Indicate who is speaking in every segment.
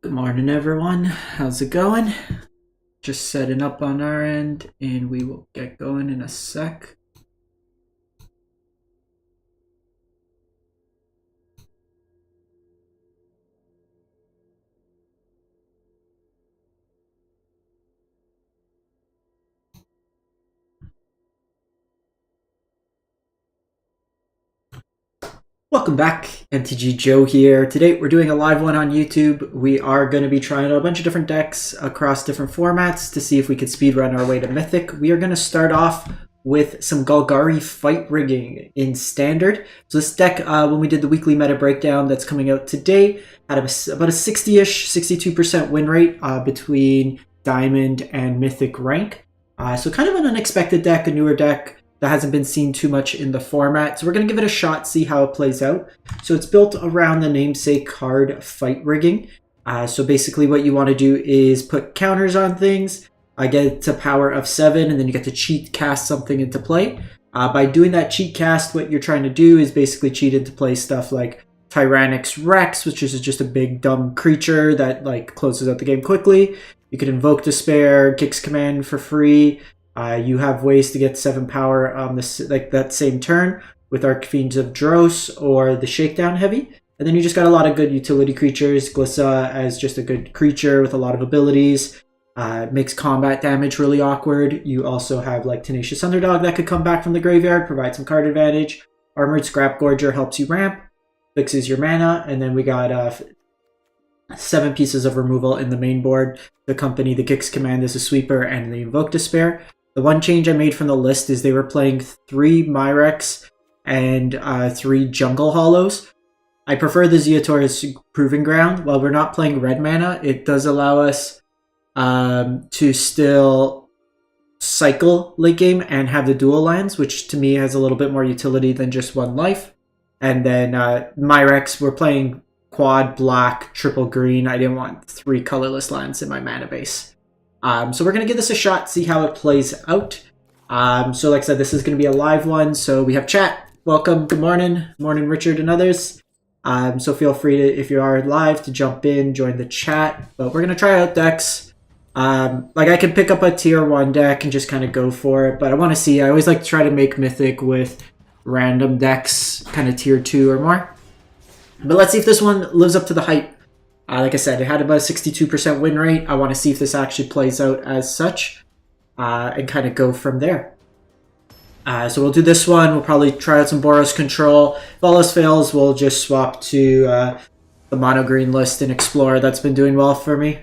Speaker 1: Good morning, everyone. How's it going? Just setting up on our end, and we will get going in a sec. Welcome back, MTG Joe here. Today we're doing a live one on YouTube. We are going to be trying out a bunch of different decks across different formats to see if we could speedrun our way to Mythic. We are going to start off with some Golgari fight rigging in Standard. So this deck, when we did the weekly meta breakdown that's coming out today, had about a 60-ish, 62% win rate between Diamond and Mythic rank. So kind of an unexpected deck, a newer deck that hasn't been seen too much in the format. So we're going to give it a shot, see how it plays out. So it's built around the namesake card fight rigging. So basically what you want to do is put counters on things, get it to power of 7, and then you get to cheat cast something into play. By doing that cheat cast, what you're trying to do is basically cheat into play stuff like Tyrannix Rex, which is just a big dumb creature that like closes out the game quickly. You could invoke Despair, Gix Command for free. You have ways to get 7 power on this, like that same turn with Archfiends of Dross or the Shakedown Heavy. And then you just got a lot of good utility creatures. Glissa as just a good creature with a lot of abilities. Makes combat damage really awkward. You also have like Tenacious Underdog that could come back from the graveyard, provide some card advantage. Armored Scrap Gorger helps you ramp, fixes your mana. And then we got 7 pieces of removal in the main board. The company, the Gix Command is a sweeper, and the Invoke Despair. The one change I made from the list is they were playing 3 Myrex and 3 Jungle Hollows. I prefer the Zeotor's Proving Ground. While we're not playing red mana, it does allow us to still cycle late game and have the dual lands, which to me has a little bit more utility than just 1 life. And then Myrex, we're playing quad black, triple green. I didn't want 3 colorless lands in my mana base. So we're going to give this a shot, see how it plays out. So like I said, this is going to be a live one. So we have chat. Welcome. Good morning. Morning, Richard and others. So feel free to, if you are live, to jump in, join the chat. But we're going to try out decks. Like I can pick up a tier 1 deck and just kind of go for it. But I want to see, I always like to try to make Mythic with random decks, kind of tier 2 or more. But let's see if this one lives up to the hype. Like I said, it had about a 62% win rate. I want to see if this actually plays out as such and kind of go from there. So we'll do this one. We'll probably try out some Boros control. If all else fails, we'll just swap to the mono green list and explore. That's been doing well for me.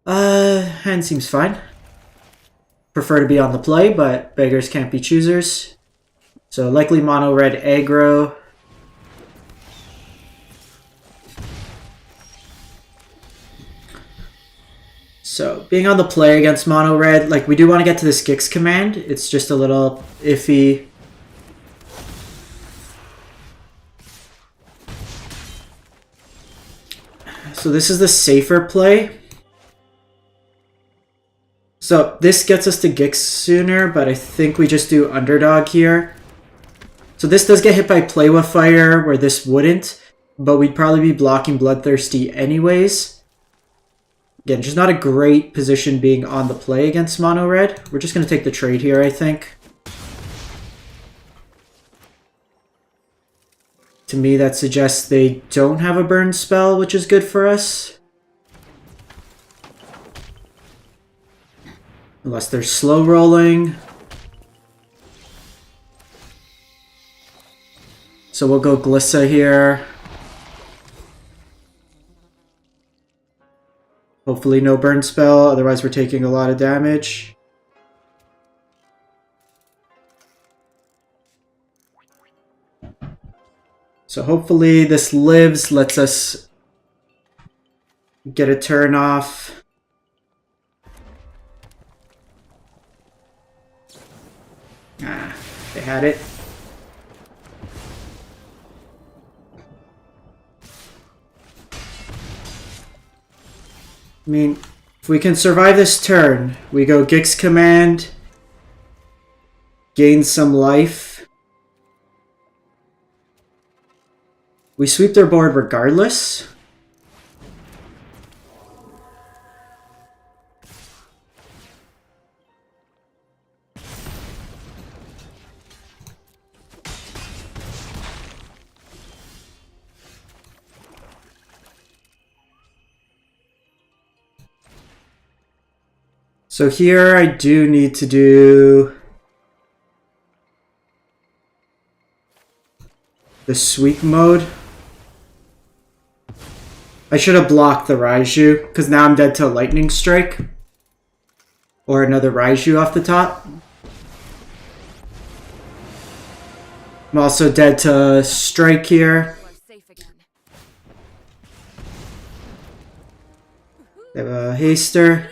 Speaker 1: Hand seems fine. Prefer to be on the play, but beggars can't be choosers. So likely mono red aggro. So, being on the play against mono red, like we do want to get to this Gix command. It's just a little iffy. So this is the safer play. So this gets us to Gix sooner, but I think we just do underdog here. So this does get hit by Play with Fire, where this wouldn't, but we'd probably be blocking Bloodthirsty anyways. Again, just not a great position being on the play against mono red. We're just going to take the trade here, I think. To me, that suggests they don't have a burn spell, which is good for us. Unless they're slow rolling. So we'll go Glissa here. Hopefully no burn spell, otherwise we're taking a lot of damage. So hopefully this lives, lets us get a turn off. They had it. I mean, if we can survive this turn, we go Gix Command, gain some life. We sweep their board regardless. So here I do need to do the sweep mode. I should have blocked the Raiju, because now I'm dead to Lightning Strike. Or another Raiju off the top. I'm also dead to Strike here. They have a Haster.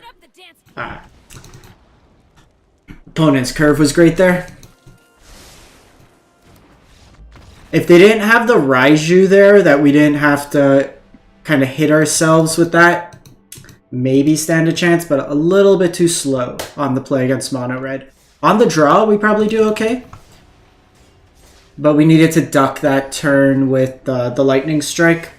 Speaker 1: Opponent's curve was great there. If they didn't have the Raiju there, that we didn't have to kind of hit ourselves with that, maybe stand a chance, but a little bit too slow on the play against Mono Red. On the draw, we probably do okay. But we needed to duck that turn with the Lightning Strike.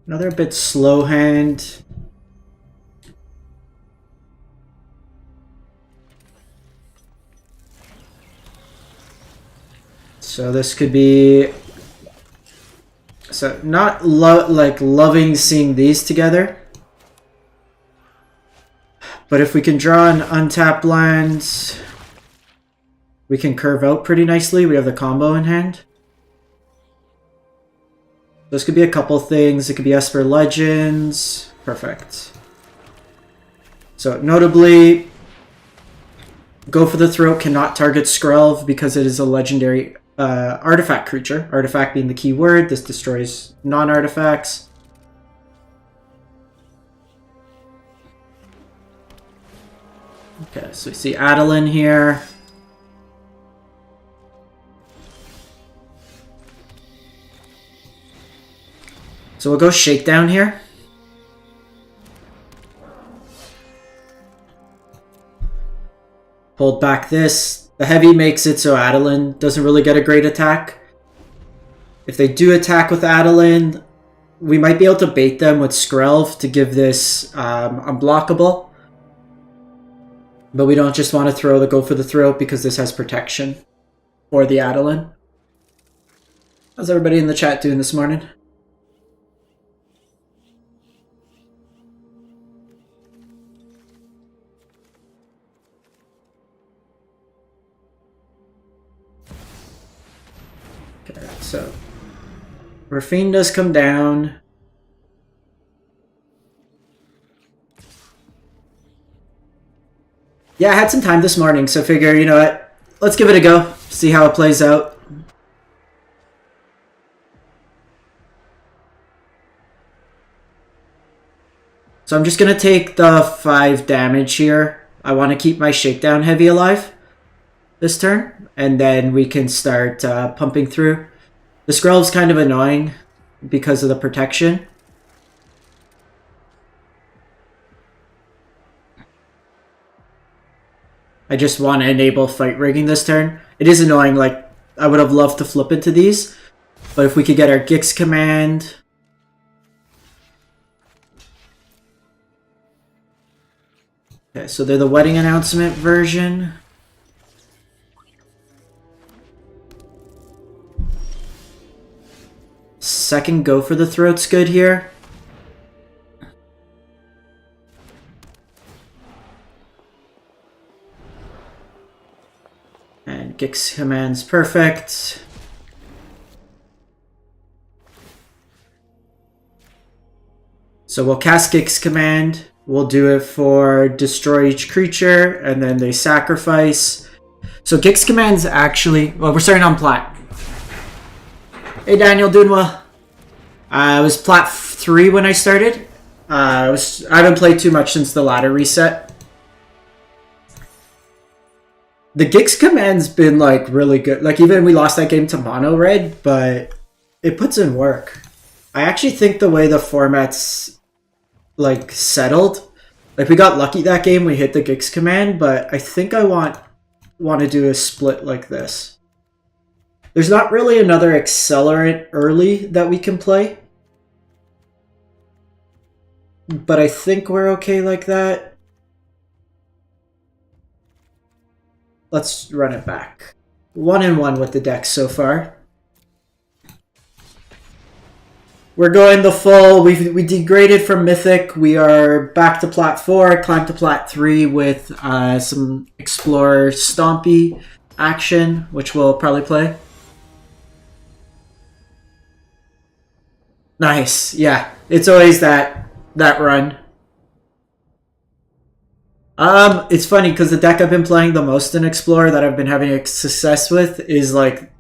Speaker 1: Another bit slow hand. So this could be... So not like loving seeing these together. But if we can draw an untapped land, we can curve out pretty nicely. We have the combo in hand. This could be a couple things. It could be Esper Legends. Perfect. So notably, Go for the Throat cannot target Skrelv because it is a legendary artifact creature. Artifact being the key word. This destroys non-artifacts. Okay, so we see Adeline here. So we'll go Shakedown here. Hold back this. The heavy makes it so Adeline doesn't really get a great attack. If they do attack with Adeline, we might be able to bait them with Skrelv to give this unblockable. But we don't just want to throw the Go for the Throat because this has protection for the Adeline. How's everybody in the chat doing this morning? Okay, so Raffine does come down. Yeah, I had some time this morning, so figure, you know what, let's give it a go, see how it plays out. So I'm just going to take the 5 damage here. I want to keep my Shakedown heavy alive this turn, and then we can start pumping through. The Skrelv's kind of annoying because of the protection. I just want to enable Fight Rigging this turn. It is annoying, like, I would have loved to flip into these. But if we could get our Gix command... Okay, so they're the wedding announcement version. Second Go for the Throat's good here. And Gix command's perfect. So we'll cast Gix command. We'll do it for destroy each creature, and then they sacrifice. So Gix command's actually... Well, we're starting on plat. Hey Daniel, doing well. I was plat 3 when I started. I haven't played too much since the ladder reset. The Gix command's been like really good. Like even we lost that game to Mono Red, but it puts in work. I actually think the way the format's like settled, like we got lucky that game, we hit the Gix command, but I think I want to do a split like this. There's not really another accelerant early that we can play, but I think we're okay like that. Let's run it back. 1-1 with the deck so far. We're going the full. We degraded from Mythic. We are back to Plat 4, climbed to Plat 3 with some Explorer Stompy action, which we'll probably play. Nice. Yeah, it's always that run. It's funny because the deck I've been playing the most in Explorer that I've been having success with is like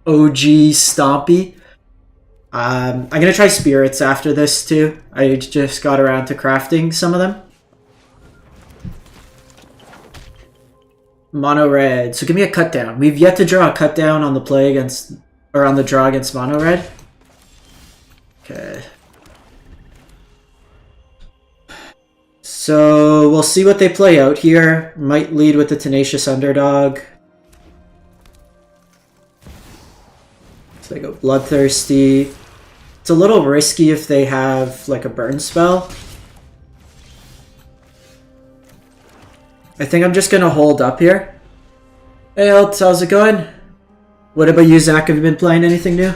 Speaker 1: OG Stompy. I'm gonna try spirits after this too. I just got around to crafting some of them. Mono red. So give me a cut down. We've yet to draw a cut down on the play against, or on the draw against mono red. Okay. So we'll see what they play out here. Might lead with the Tenacious Underdog. So they go Bloodthirsty. It's a little risky if they have like a burn spell. I think I'm just gonna hold up here. Hey Alt, how's it going? What about you, Zach? Have you been playing anything new?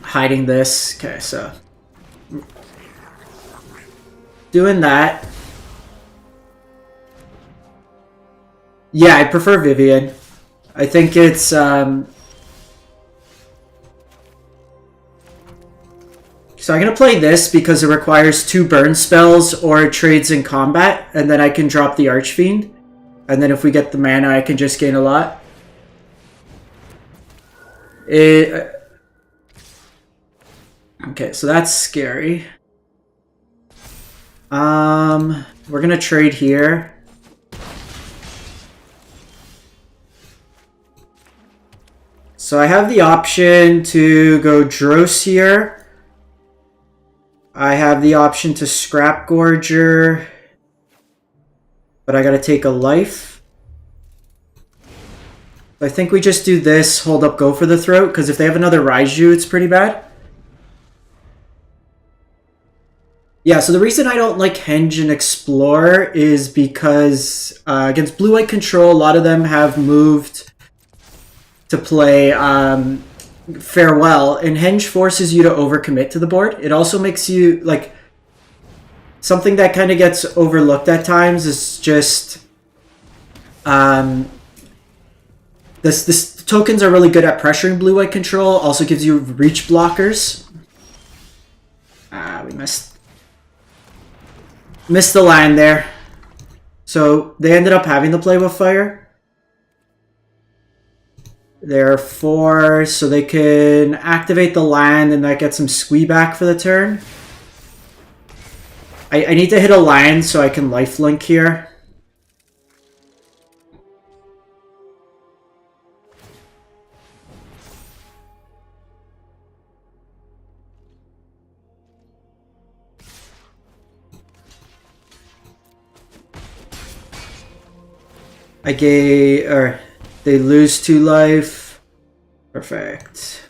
Speaker 1: Hiding this. Okay, so doing that. Yeah, I prefer Vivian. I think it's so I'm gonna play this because it requires 2 burn spells or it trades in combat, and then I can drop the Archfiend, and then if we get the mana I can just gain a lot. Okay, so that's scary. We're gonna trade here. So I have the option to go Dross here. I have the option to Scrap Gorger. But I gotta take a life. I think we just do this, hold up, go for the throat, because if they have another Raiju, it's pretty bad. Yeah, so the reason I don't like Henge and Explorer is because against Blue-White Control, a lot of them have moved to play Farewell, and Henge forces you to overcommit to the board. It also makes you, like, something that kind of gets overlooked at times is just this tokens are really good at pressuring Blue-White Control, also gives you reach blockers. We missed the line there. So they ended up having to play with fire. They're 4, so they can activate the land and that gets some squee back for the turn. I need to hit a land so I can lifelink here. They lose 2 life. Perfect.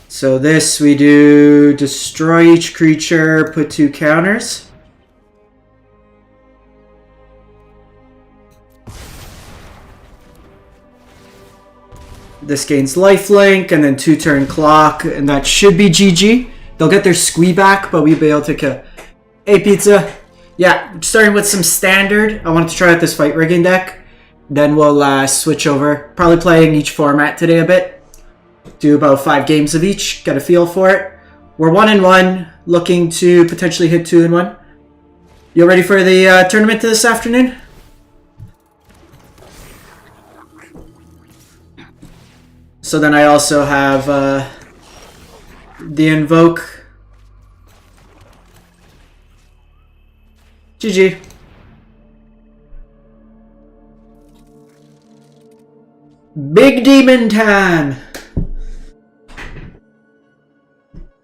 Speaker 1: So this we do destroy each creature, put 2 counters. This gains lifelink and then 2-turn clock, and that should be GG. They'll get their squee back, but we'll be able to kill. Hey Pizza. Yeah, starting with some standard. I wanted to try out this fight rigging deck. Then we'll switch over. Probably playing each format today a bit. Do about 5 games of each. Get a feel for it. We're 1-1, looking to potentially hit 2-1. You ready for the tournament this afternoon? So then I also have the Invoke. GG. Big Demon time!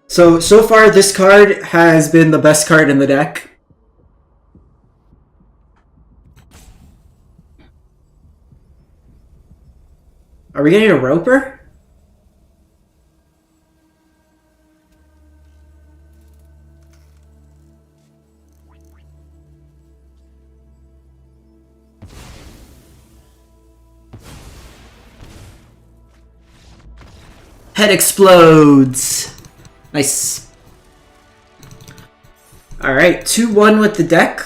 Speaker 1: So far this card has been the best card in the deck. Are we getting a Roper? Head explodes. Nice. Alright, 2-1 with the deck.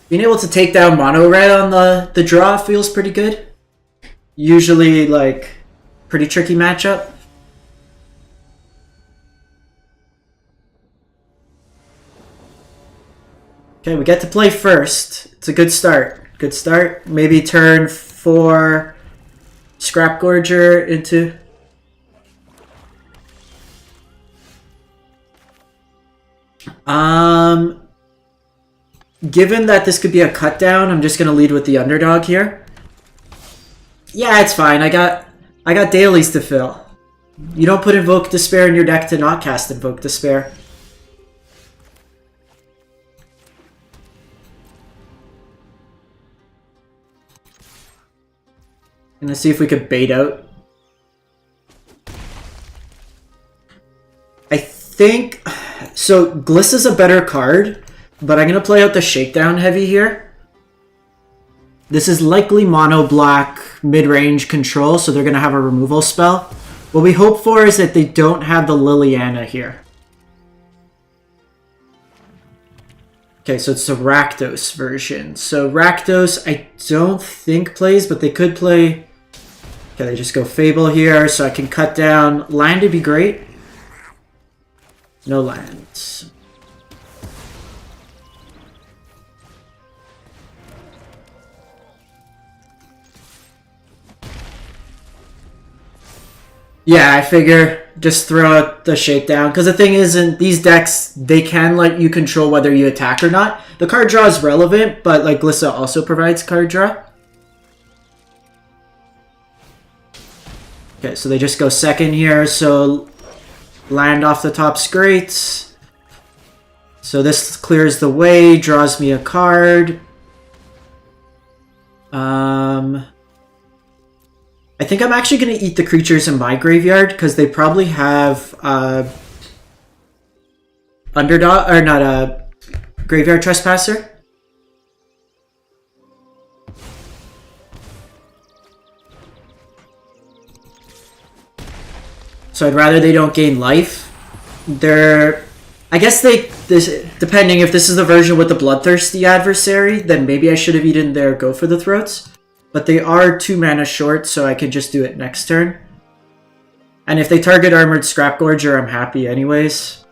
Speaker 1: Being able to take down mono red on the draw feels pretty good. Usually, like, pretty tricky matchup. Okay, we get to play first. It's a good start. Good start. Maybe turn 4 Scrap Gorger into... Given that this could be a cut down, I'm just gonna lead with the underdog here. Yeah, it's fine. I got dailies to fill. You don't put Invoke Despair in your deck to not cast Invoke Despair. Gonna see if we could bait out. I think... So, Gliss is a better card, but I'm gonna play out the Shakedown heavy here. This is likely mono black mid-range control, so they're gonna have a removal spell. What we hope for is that they don't have the Liliana here. Okay, so it's the Rakdos version. So Rakdos, I don't think plays, but they could play... Okay, they just go Fable here, so I can cut down. Land would be great. No lands. Yeah, I figure just throw out the Shakedown. Because the thing is, in these decks, they can let you control whether you attack or not. The card draw is relevant, but like Glissa also provides card draw. Okay, so they just go second here, so land off the top's great. So this clears the way, draws me a card. I think I'm actually going to eat the creatures in my graveyard, because they probably have underdog, or not a Graveyard Trespasser. So I'd rather they don't gain life. I guess depending if this is the version with the Bloodthirsty adversary, then maybe I should have eaten their Go for the Throats. But they are 2 mana short, so I could just do it next turn. And if they target Armored Scrap Gorger, I'm happy anyways.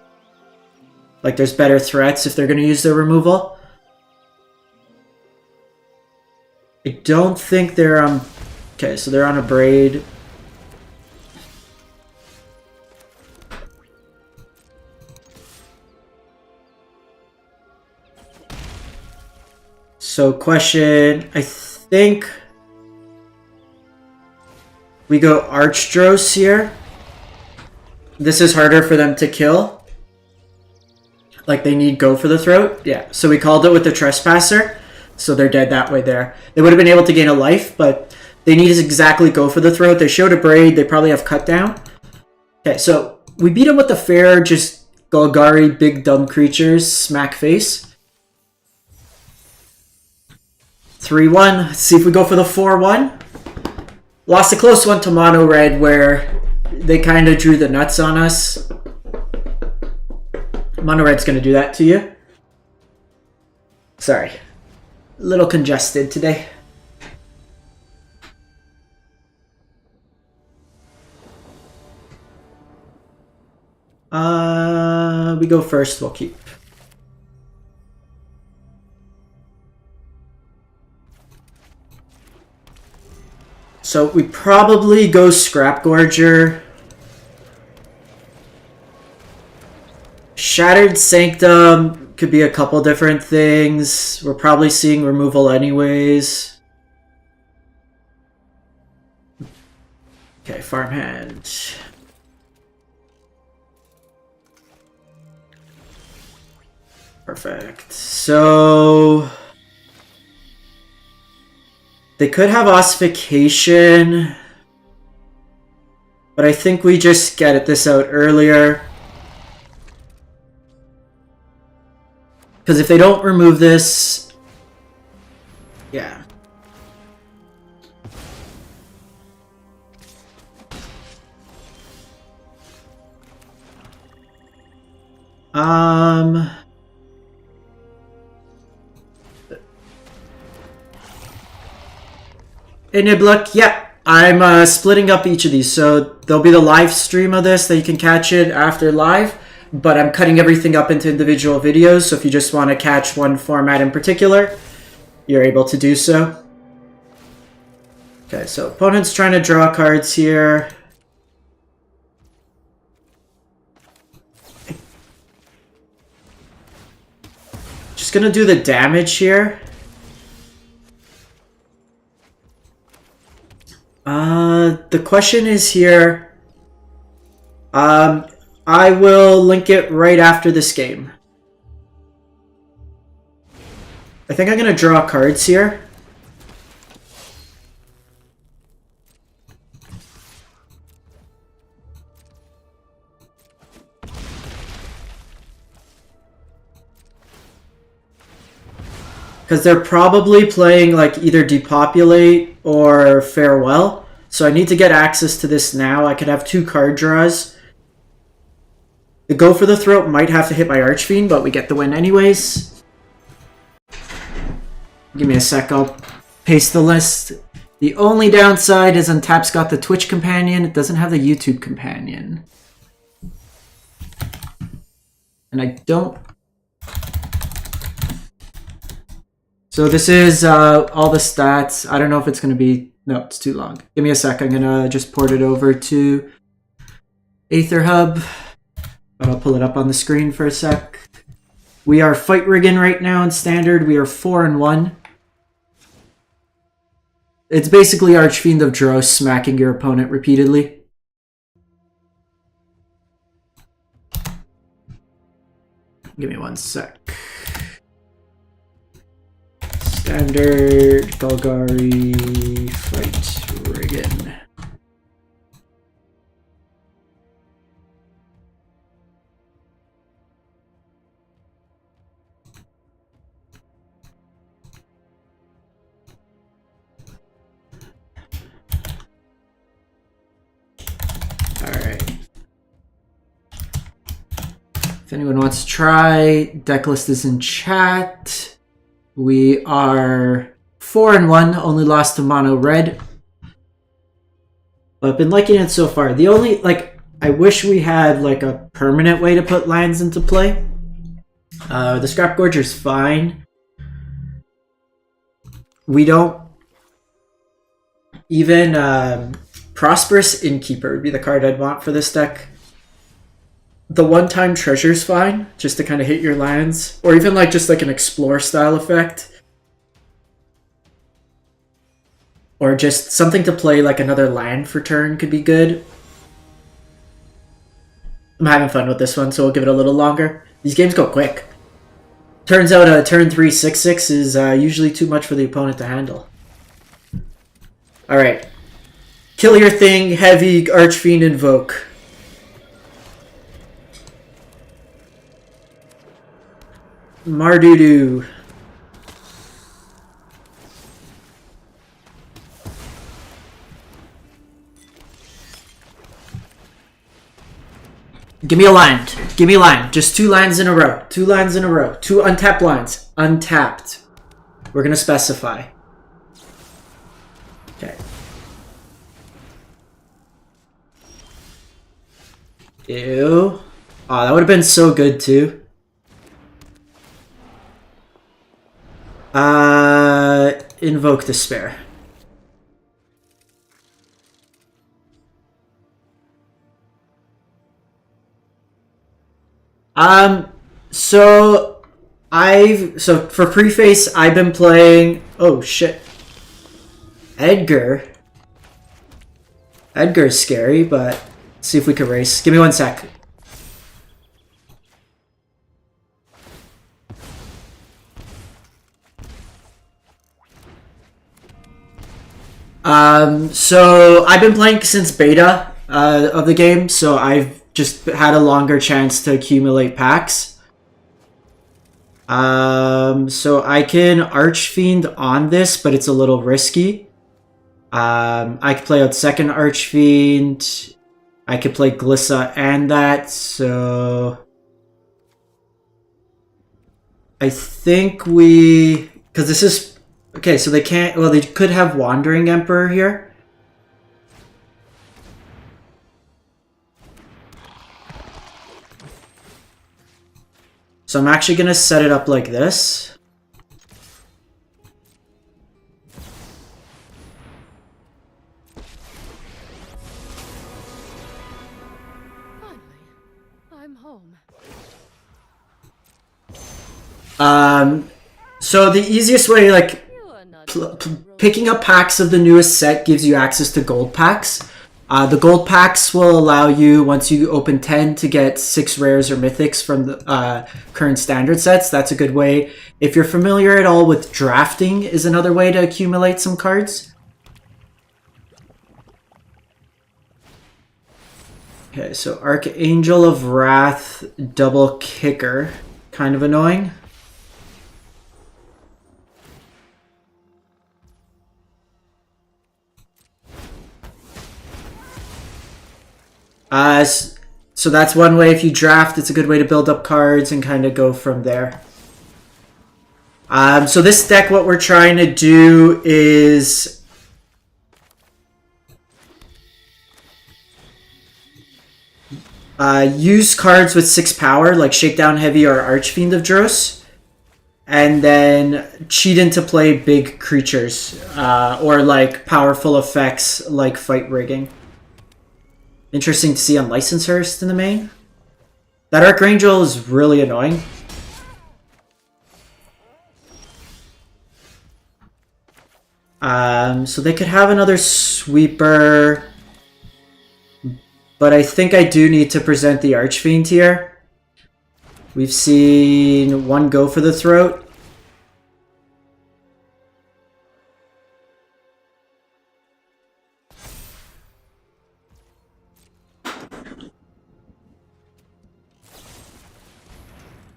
Speaker 1: Like, there's better threats if they're going to use their removal. I don't think they're on... Okay, so they're on a Braid. So question, I think we go Archdros here. This is harder for them to kill. Like they need Go for the Throat. Yeah, so we called it with the Trespasser. So they're dead that way there. They would have been able to gain a life, but they need to exactly Go for the Throat. They showed a Braid, they probably have Cut Down. Okay, so we beat them with the fair, just Golgari, big dumb creatures, smack face. 3-1. Let's see if we go for the 4-1. Lost a close one to Mono Red where they kind of drew the nuts on us. Mono Red's going to do that to you. Sorry. A little congested today. We go first, we'll keep. So we probably go Scrap Gorger. Shattered Sanctum could be a couple different things. We're probably seeing removal anyways. Okay, farmhand. Perfect. So they could have Ossification, but I think we just get this out earlier. Because if they don't remove this, yeah. Hey Nibluck, yeah, I'm splitting up each of these, so there'll be the live stream of this that you can catch it after live, but I'm cutting everything up into individual videos, so if you just want to catch one format in particular, you're able to do so. Okay, so opponent's trying to draw cards here. Just gonna do the damage here. The question is here. I will link it right after this game. I think I'm gonna draw cards here. Because they're probably playing like either Depopulate or Farewell. So I need to get access to this now. I could have 2 card draws. The Go for the Throat might have to hit my Archfiend, but we get the win anyways. Give me a sec, I'll paste the list. The only downside is Untap's got the Twitch companion. It doesn't have the YouTube companion. And I don't... So this is all the stats. I don't know if it's going to be... No, it's too long. Give me a sec. I'm going to just port it over to Aether Hub. I'll pull it up on the screen for a sec. We are fight rigging right now in Standard. We are 4-1. It's basically Archfiend of Dross smacking your opponent repeatedly. Give me one sec. Standard Golgari fight rigging. Alright. If anyone wants to try, deck list is in chat. We are 4-1, only lost to Mono Red. But I've been liking it so far. The only, like, I wish we had, like, a permanent way to put lands into play. The Scrap Gorger's fine. We don't... Even, Prosperous Innkeeper would be the card I'd want for this deck. The one-time treasure's fine, just to kind of hit your lands. Or even like just like an explore style effect. Or just something to play like another land for turn could be good. I'm having fun with this one, so we'll give it a little longer. These games go quick. Turns out a turn 3 6/6 is usually too much for the opponent to handle. Alright. Kill your thing, heavy, Archfiend, Invoke. Mardudu. Give me a land. Give me a line. Just 2 lines in a row. 2 lines in a row. 2 untapped lines. Untapped. We're going to specify. Okay. Ew. Oh, that would have been so good too. Invoke Despair. So for Preface, I've been playing, oh shit. Edgar's scary, but let's see if we can race. Give me one sec. So I've been playing since beta of the game, so I've just had a longer chance to accumulate packs. So I can Archfiend on this, but it's a little risky. I could play out second Archfiend. I could play Glissa and that, so... I think we... Because this is... Okay, so they can't... Well, they could have Wandering Emperor here. So I'm actually going to set it up like this. So the easiest way, like, picking up packs of the newest set gives you access to gold packs. The gold packs will allow you, once you open 10, to get 6 rares or mythics from the current standard sets. That's a good way. If you're familiar at all with drafting, is another way to accumulate some cards. Okay, so Archangel of Wrath, double kicker. Kind of annoying. So that's one way. If you draft, it's a good way to build up cards and kind of go from there. So this deck, what we're trying to do is use cards with 6 power, like Shakedown Heavy or Archfiend of Dross, and then cheat into play big creatures, or like powerful effects like Fight Rigging. Interesting to see on License Hearst in the main. That Archangel is really annoying. So they could have another sweeper, but I think I do need to present the Archfiend here. We've seen one go for the throat.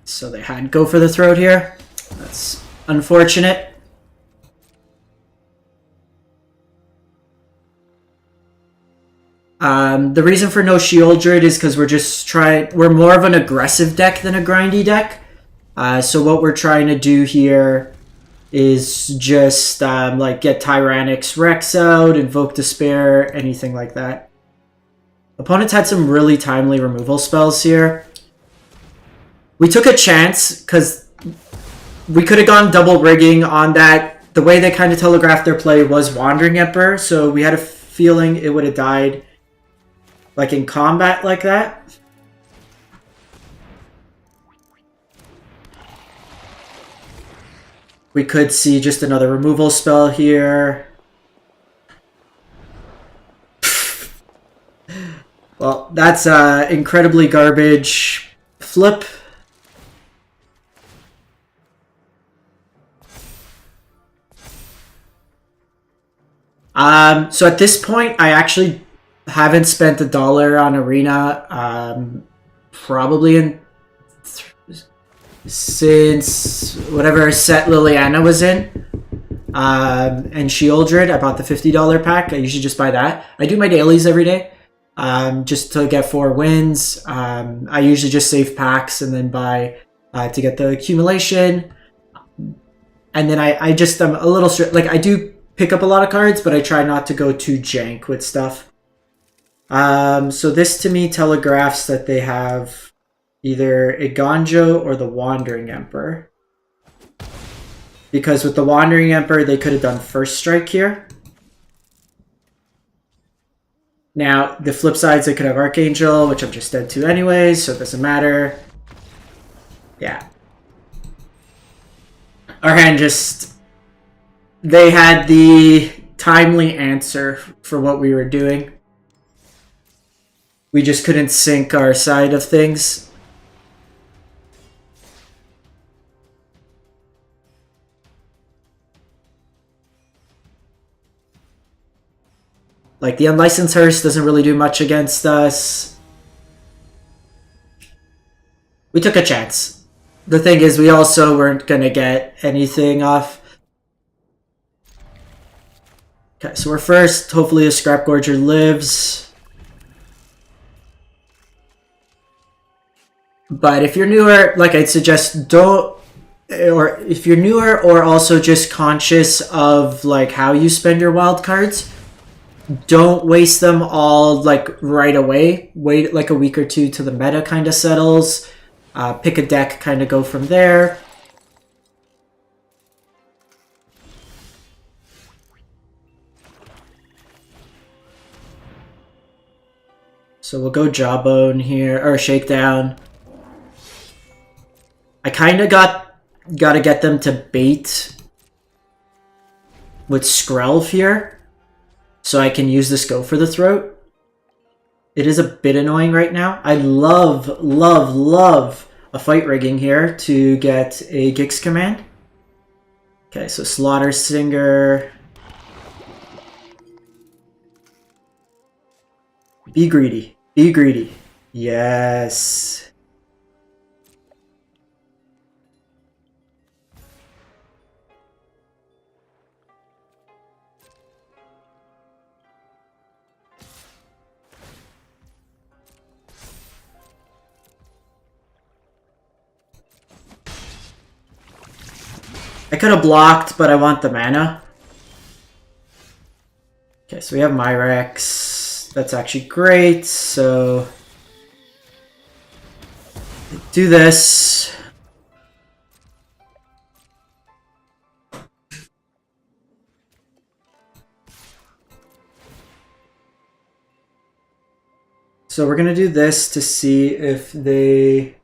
Speaker 1: So they had go for the throat here. That's unfortunate. The reason for no Shieldred is because we're more of an aggressive deck than a grindy deck. So what we're trying to do here is just like get Tyrannix Rex out, Invoke Despair, anything like that. Opponents had some really timely removal spells here. We took a chance because we could have gone double rigging on that. The way they kind of telegraphed their play was Wandering Emperor, so we had a feeling it would have died like in combat like that. We could see just another removal spell here. Well, that's incredibly garbage flip. So at this point, I actually haven't spent $1 on Arena, probably since whatever set Liliana was in, and Shieldred. I bought the $50 pack. I usually just buy that. I do my dailies every day, just to get 4 wins. I usually just save packs and then buy to get the accumulation. And then I'm a little strict. Like, I do pick up a lot of cards, but I try not to go too jank with stuff. So this to me telegraphs that they have either Iganjo or the Wandering Emperor. Because with the Wandering Emperor, they could have done First Strike here. Now, the flip side is they could have Archangel, which I'm just dead to anyways, so it doesn't matter. Yeah. Our hand just... They had the timely answer for what we were doing. We just couldn't sync our side of things. Like, the Unlicensed Hearst doesn't really do much against us. We took a chance. The thing is, we also weren't going to get anything off. Okay, so we're first. Hopefully a Scrap Gorger lives. But if you're newer, like, I'd suggest don't or if you're newer or also just conscious of like how you spend your wild cards, don't waste them all like right away. Wait like a week or two till the meta kind of settles. Pick a deck, kind of go from there. So we'll go Jawbone here, or Shakedown. I kind of gotta get them to bait with Skrelv here, so I can use this Go for the Throat. It is a bit annoying right now. I love a Fight Rigging here to get a Gix command. Okay, so Slaughter Singer. Be greedy. Be greedy. Yes. I could have blocked, but I want the mana. Okay, so we have Myrex. That's actually great, so do this. So we're gonna do this to see if they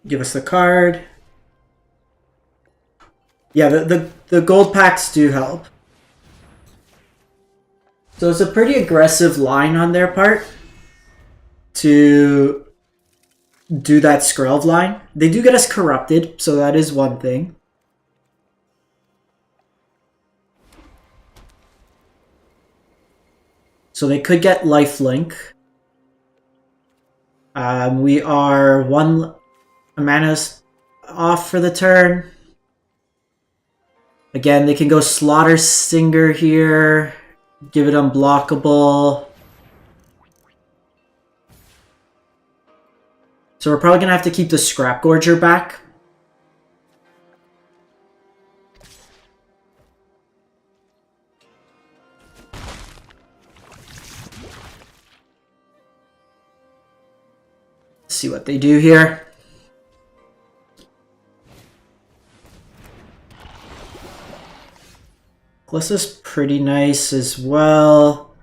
Speaker 1: give us the card. Yeah, the gold packs do help. So it's a pretty aggressive line on their part to do that Skrelv line. They do get us corrupted, so that is one thing. So they could get lifelink. We are one mana's off for the turn. Again, they can go Slaughter Singer here. Give it unblockable. So we're probably going to have to keep the Scrap Gorger back. Let's see what they do here. Glissa's pretty nice as well.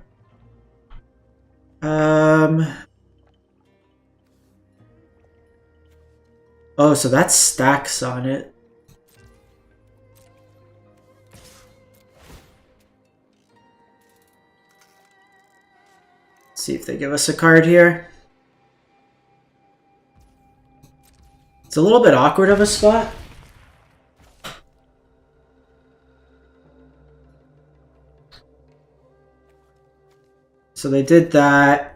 Speaker 1: Oh, so that stacks on it. Let's see if they give us a card here. It's a little bit awkward of a spot. So they did that.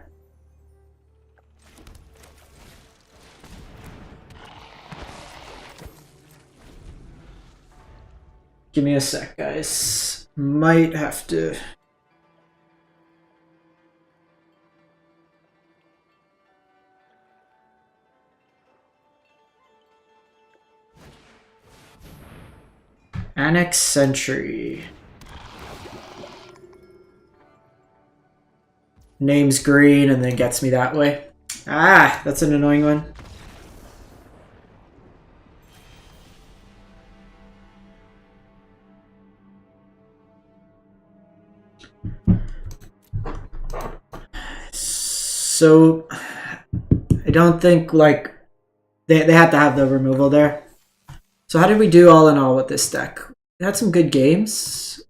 Speaker 1: Give me a sec, guys. Might have to... Annex Sentry. Name's green and then gets me that way. Ah, that's an annoying one. So, I don't think, like, they had to have the removal there. So how did we do all in all with this deck? We had some good games.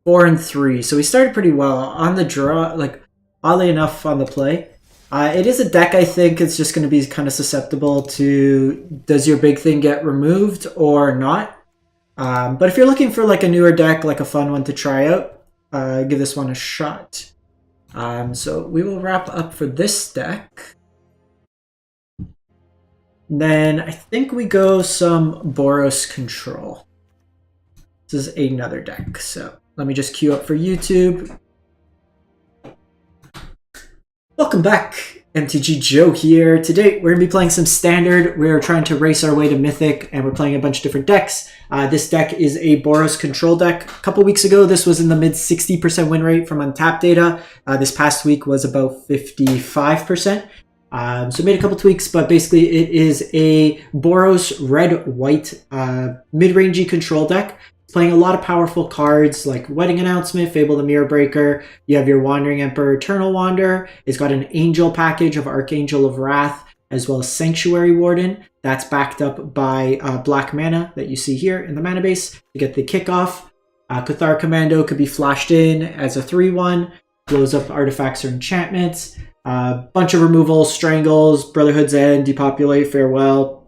Speaker 1: 4 and 3. So we started pretty well. On the draw, like, oddly enough on the play. It is a deck I think is just going to be kind of susceptible to, does your big thing get removed or not? But if you're looking for like a newer deck, like a fun one to try out, give this one a shot. So we will wrap up for this deck. Then I think we go some Boros Control. This is another deck, so let me just queue up for YouTube. Welcome back. MTG Joe here. Today we're going to be playing some Standard. We're trying to race our way to Mythic, and we're playing a bunch of different decks. This deck is a Boros control deck. A couple weeks ago, this was in the mid 60% win rate from Untapped data. This past week was about 55%. So made a couple tweaks, but basically it is a Boros red-white mid-rangey control deck. Playing a lot of powerful cards like Wedding Announcement, Fable the Mirror Breaker. You have your Wandering Emperor, Eternal Wander. It's got an Angel package of Archangel of Wrath, as well as Sanctuary Warden. That's backed up by black mana that you see here in the mana base to get the kickoff. Cathar Commando could be flashed in as a 3/1, blows up artifacts or enchantments. Bunch of removals, Strangles, Brotherhood's End, Depopulate, Farewell,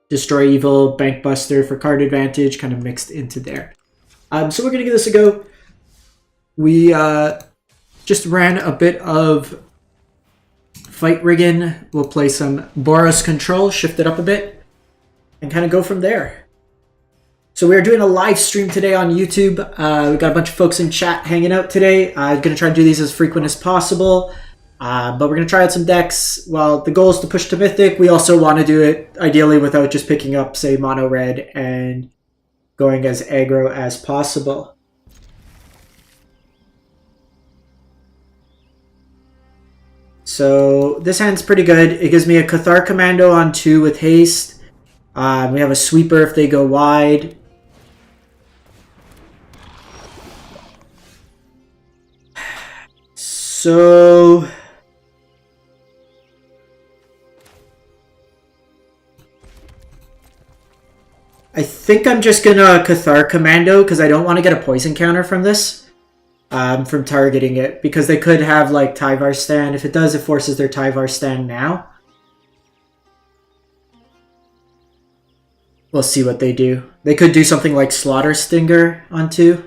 Speaker 1: Destroy Evil, Bank Buster for card advantage, kind of mixed into there. So we're going to give this a go. We just ran a bit of Fight Riggin. We'll play some Boros Control, shift it up a bit, and kind of go from there. So we're doing a live stream today on YouTube. We've got a bunch of folks in chat hanging out today. I'm going to try to do these as frequent as possible. But we're going to try out some decks. Well, the goal is to push to Mythic. We also want to do it ideally without just picking up, say, mono red and going as aggro as possible. So this hand's pretty good. It gives me a Cathar Commando on 2 with haste. We have a sweeper if they go wide. So I think I'm just gonna Cathar Commando because I don't want to get a poison counter from this, from targeting it, because they could have like Tyvar stand. If it does, it forces their Tyvar stand now. We'll see what they do. They could do something like Slaughter Stinger on 2.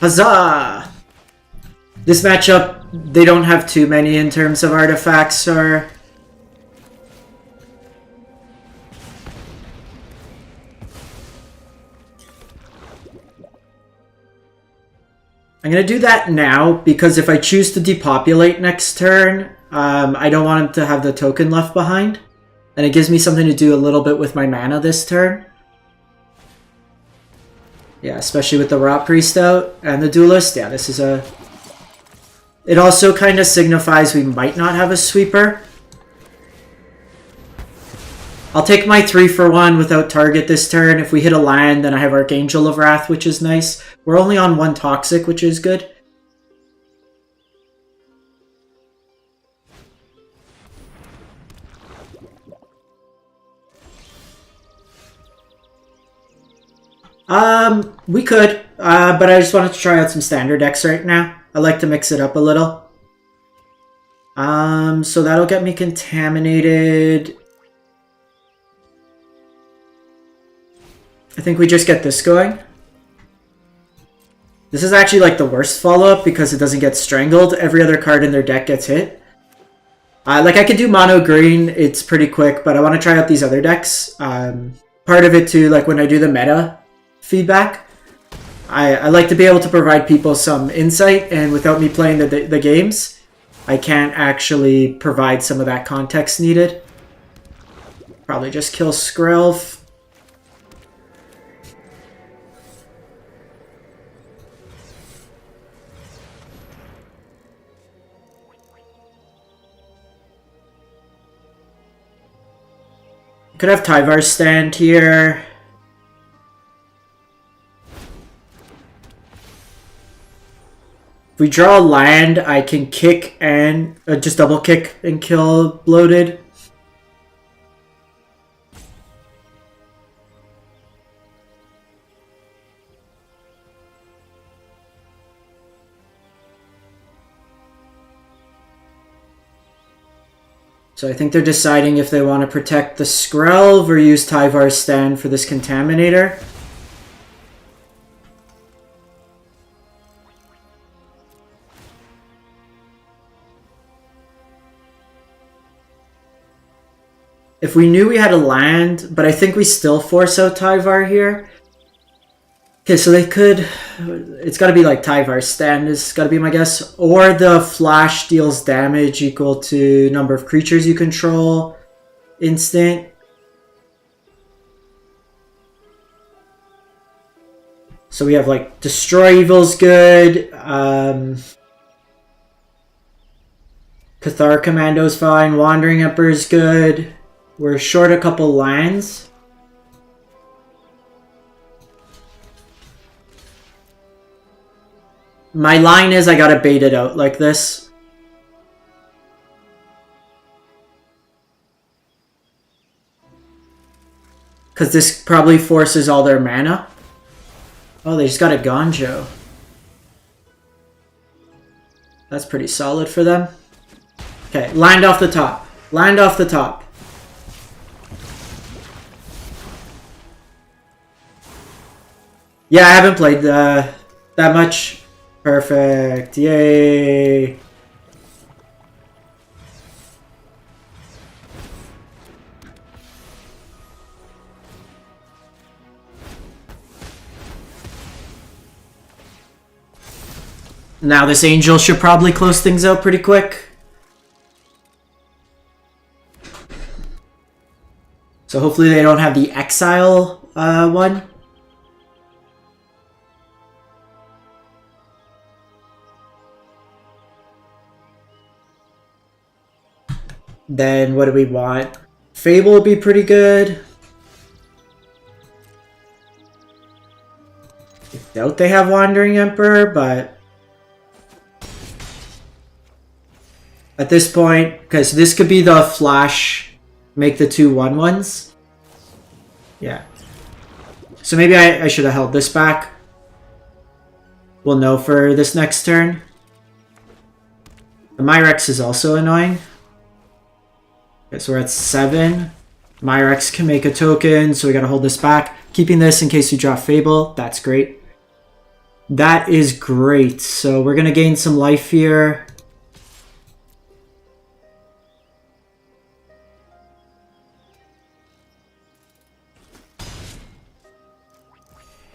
Speaker 1: Huzzah! This matchup, they don't have too many in terms of artifacts or... I'm going to do that now, because if I choose to depopulate next turn, I don't want him to have the token left behind. And it gives me something to do a little bit with my mana this turn. Yeah, especially with the Rot Priest out and the Duelist. Yeah, this is a... It also kind of signifies we might not have a sweeper. I'll take my 3-for-1 without target this turn. If we hit a land, then I have Archangel of Wrath, which is nice. We're only on 1 Toxic, which is good. We could, but I just wanted to try out some standard decks right now. I like to mix it up a little. So that'll get me contaminated. I think we just get this going. This is actually like the worst follow-up because it doesn't get strangled. Every other card in their deck gets hit. Like I could do mono green, it's pretty quick, but I want to try out these other decks. Part of it too, like when I do the meta feedback, I like to be able to provide people some insight, and without me playing the games, I can't actually provide some of that context needed. Probably just kill Skrelv. Could have Tyvar stand here. If we draw a land, I can kick and just double kick and kill Bloated. So I think they're deciding if they want to protect the Skrelv or use Tyvar's stand for this Contaminator. if we knew we had a land, but I think we still force out Tyvar here. Okay, so they could... It's got to be like Tyvar's stand is got to be my guess. Or the flash deals damage equal to number of creatures you control. Instant. So we have like Destroy Evil's good. Cathar Commando's fine. Wandering Emperor's good. We're short a couple lands. My line is I gotta bait it out like this. Because this probably forces all their mana. Oh, they just got a Gonjo. That's pretty solid for them. Okay, land off the top. Land off the top. Yeah, I haven't played that much. Perfect. Yay. Now this angel should probably close things out pretty quick. So hopefully they don't have the exile one. Then what do we want? Fable would be pretty good. I doubt they have Wandering Emperor, but at this point, because this could be the flash, make the 2/1/1s. Yeah. So maybe I should have held this back. We'll know for this next turn. The Myrex is also annoying. Okay, so we're at 7. Myrex can make a token, so we gotta hold this back. Keeping this in case you draw Fable, that's great. That is great. So we're gonna gain some life here.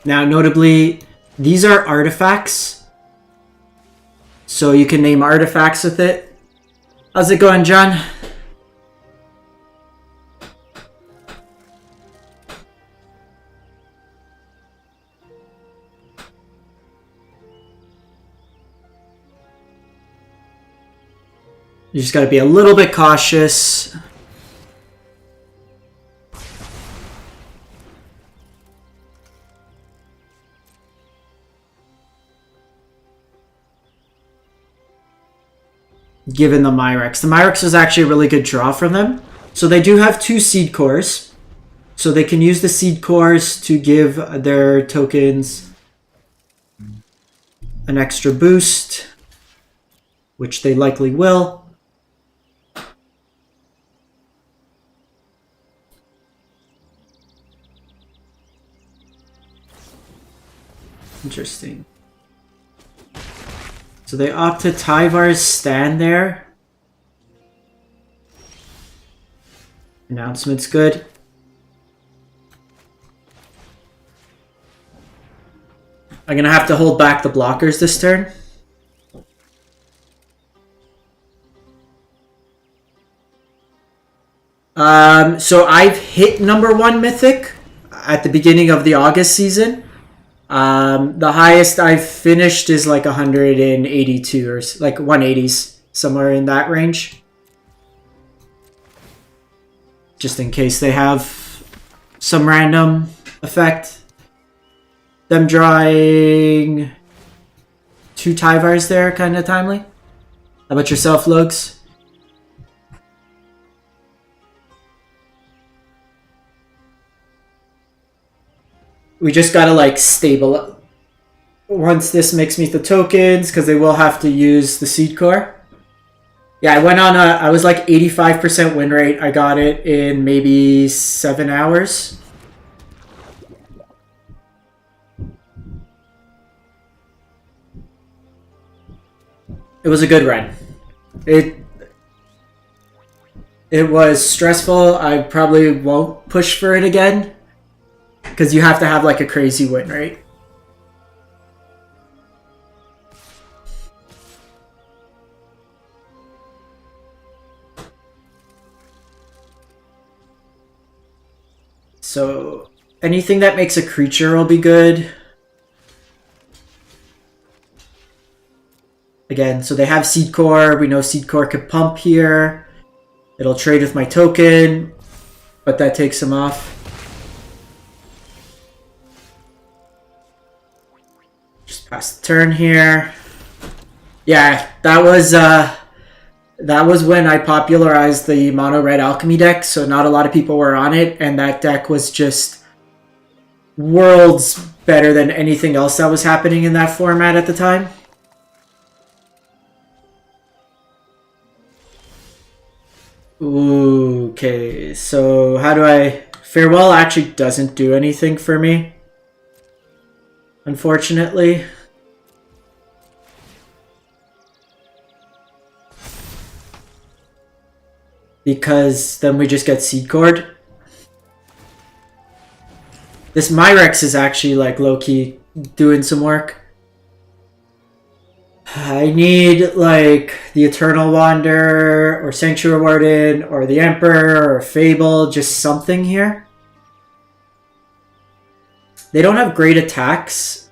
Speaker 1: Now, notably, these are artifacts. So you can name artifacts with it. How's it going, John? You just got to be a little bit cautious. Given the Myrex. The Myrex is actually a really good draw from them. So they do have 2 seed cores. So they can use the seed cores to give their tokens an extra boost, which they likely will. Interesting. So they opt to Tyvar's stand there. Announcement's good. I'm gonna have to hold back the blockers this turn. So I've hit #1 Mythic at the beginning of the August season. The highest I've finished is like 182 or like 180s, somewhere in that range. Just in case they have some random effect. Them drawing 2 Tyvars there, kind of timely. How about yourself, Lokes? We just gotta like stable once this makes me the tokens, because they will have to use the seed core. Yeah, I went on I was like 85% win rate. I got it in maybe 7 hours. It was a good run. It was stressful. I probably won't push for it again. Because you have to have like a crazy win, right? So anything that makes a creature will be good. Again, so they have Seed Core. We know Seed Core could pump here. It'll trade with my token, but that takes them off. Just pass the turn here. Yeah, that was when I popularized the mono red alchemy deck, so not a lot of people were on it, and that deck was just worlds better than anything else that was happening in that format at the time. Ooh, okay, so how do I... Farewell actually doesn't do anything for me, unfortunately. Because then we just get Seed Cord. This Myrex is actually like low-key doing some work. I need like the Eternal Wander or Sanctuary Warden or the Emperor or Fable, just something here. They don't have great attacks.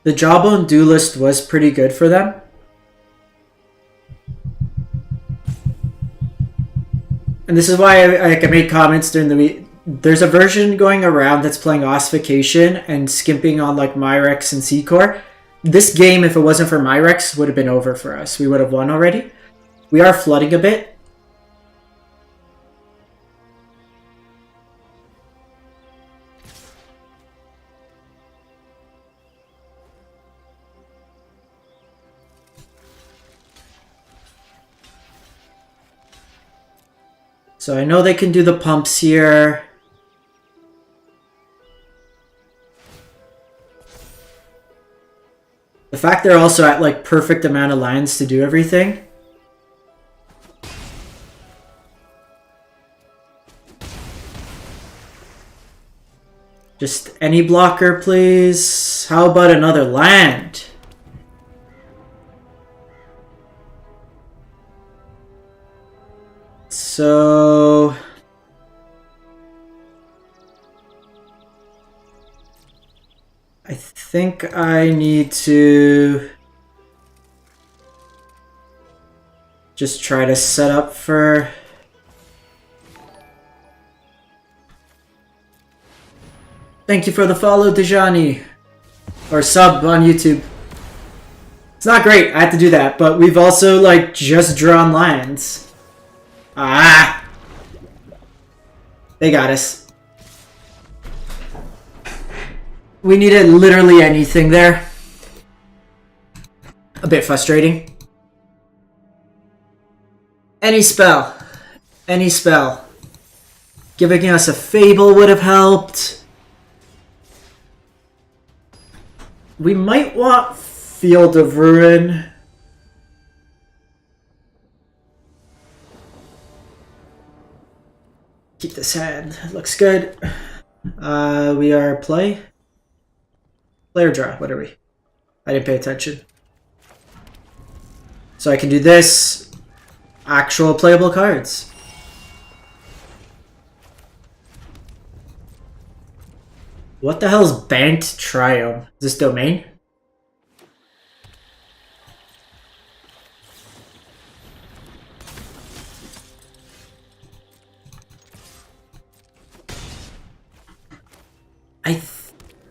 Speaker 1: The Jawbone Duelist was pretty good for them. And this is why I made comments during the week. There's a version going around that's playing Ossification and skimping on like Myrex and Seed Core. This game, if it wasn't for Myrex, would have been over for us. We would have won already. We are flooding a bit. So I know they can do the pumps here. The fact they're also at like perfect amount of lands to do everything. Just any blocker, please. How about another land? So... I think I need to just try to set up for... Thank you for the follow, Dejani. Or sub on YouTube. It's not great, I had to do that, but we've also like just drawn lands. Ah! They got us. We needed literally anything there. A bit frustrating. Any spell. Any spell. Giving us a Fable would have helped. We might want Field of Ruin. Keep this hand. Looks good. We are play. Player draw. What are we? I didn't pay attention. So I can do this. Actual playable cards. What the hell is Bant Triome? Is this domain? I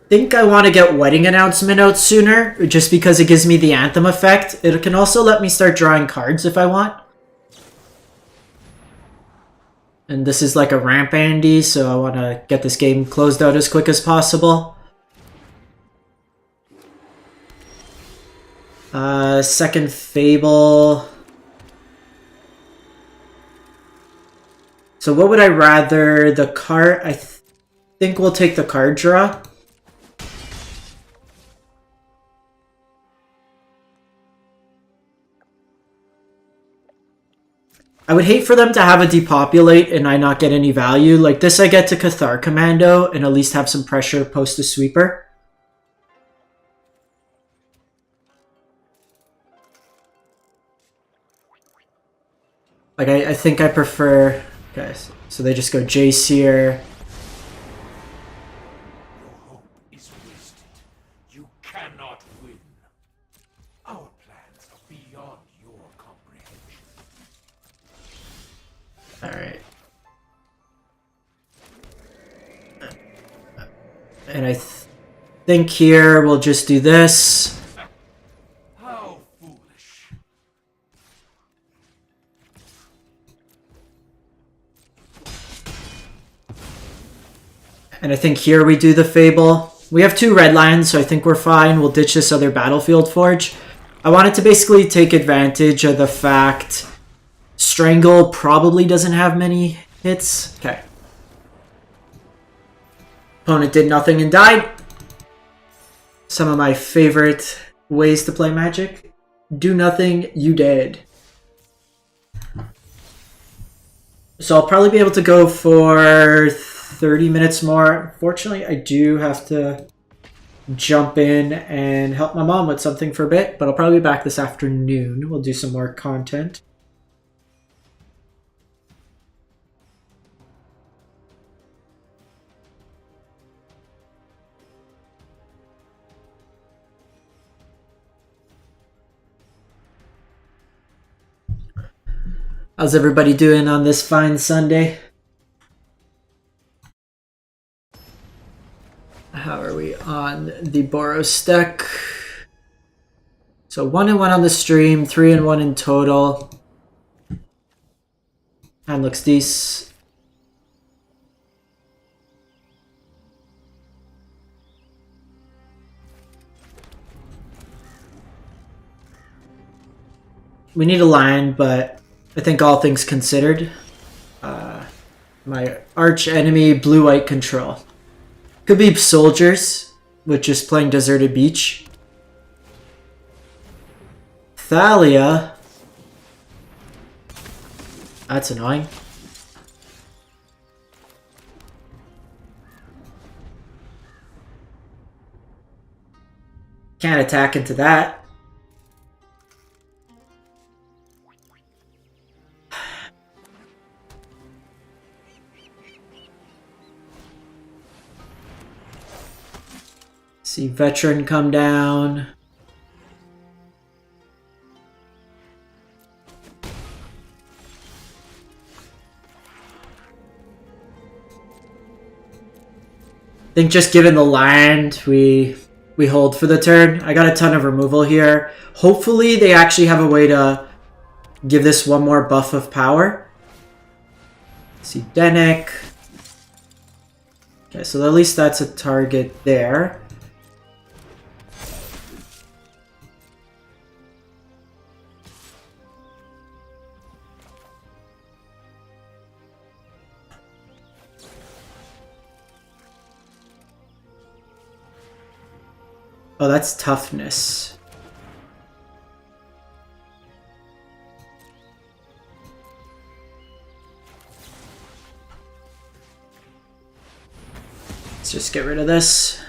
Speaker 1: think I want to get Wedding Announcement out sooner, just because it gives me the Anthem effect. It can also let me start drawing cards if I want. And this is like a ramp Andy, so I want to get this game closed out as quick as possible. Second Fable. So what would I rather? The card... I think we'll take the card draw. I would hate for them to have a depopulate and I not get any value. Like this, I get to Cathar Commando and at least have some pressure post a sweeper. Like I think I prefer... Okay, so they just go Jace here. Alright. And I think here we'll just do this.
Speaker 2: How foolish.
Speaker 1: And I think here we do the Fable. We have 2 red lines, so I think we're fine. We'll ditch this other Battlefield Forge. I wanted to basically take advantage of the fact Strangle probably doesn't have many hits. Okay. Opponent did nothing and died. Some of my favorite ways to play Magic. Do nothing, you dead. So I'll probably be able to go for 30 minutes more. Unfortunately, I do have to jump in and help my mom with something for a bit, but I'll probably be back this afternoon. We'll do some more content. How's everybody doing on this fine Sunday? How are we on the Boros deck? So 1-1 on the stream, 3-1 in total. Hand looks decent. We need a land, but I think all things considered, my arch enemy blue-white control. Could be soldiers, with just playing Deserted Beach. Thalia. That's annoying. Can't attack into that. See Veteran come down. I think just given the land, we hold for the turn. I got a ton of removal here. Hopefully they actually have a way to give this one more buff of power. See Denick. Okay, so at least that's a target there. Oh, that's toughness. Let's just get rid of this.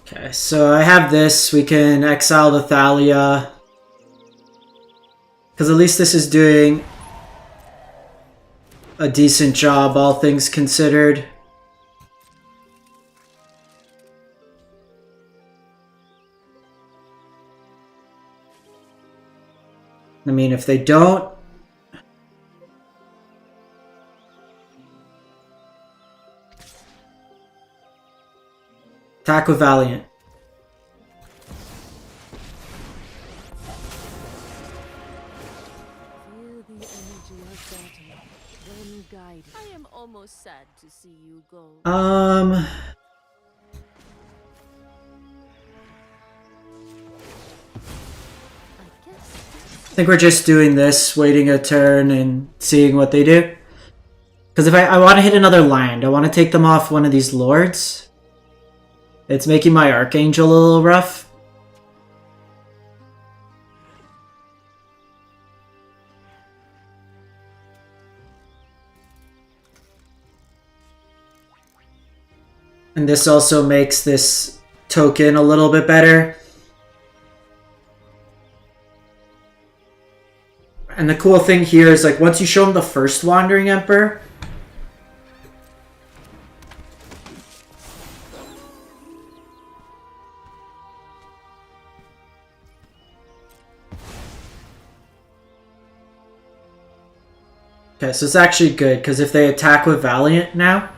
Speaker 1: Okay, so I have this. We can exile the Thalia. Because at least this is doing a decent job, all things considered. I mean, if they don't... Attack with Valiant.
Speaker 3: I am almost sad to see you go.
Speaker 1: I think we're just doing this, waiting a turn and seeing what they do. Because if I want to hit another land, I want to take them off one of these lords. It's making my Archangel a little rough. And this also makes this token a little bit better. And the cool thing here is, like, once you show him the first Wandering Emperor, okay, so it's actually good, because if they attack with Valiant now,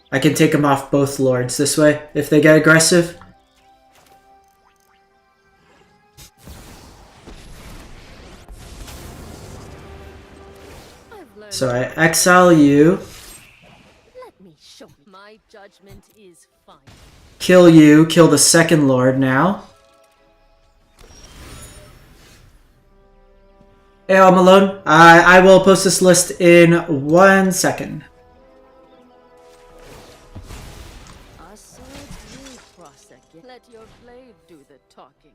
Speaker 1: I can take them off both lords this way, if they get aggressive. So I exile you.
Speaker 3: Let me show you. My judgment is fine.
Speaker 1: Kill you, kill the second lord now. Hey, I'm alone. I will post this list in 1 second.
Speaker 3: Let your blade do the talking.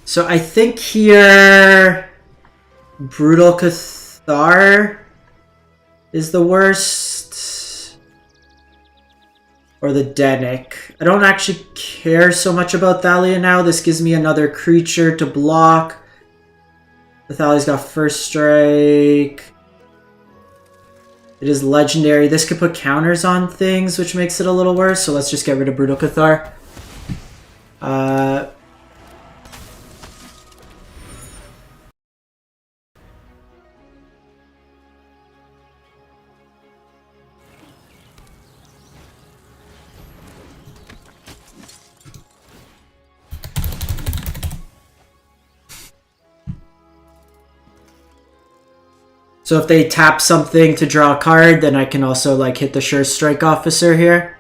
Speaker 1: So I think here Brutal Cathar is the worst. Or the Denic. I don't actually care so much about Thalia now. This gives me another creature to block. The Thalia's got first strike. It is legendary. This could put counters on things, which makes it a little worse. So let's just get rid of Brutal Cathar. So if they tap something to draw a card, then I can also like hit the Sure Strike Officer here.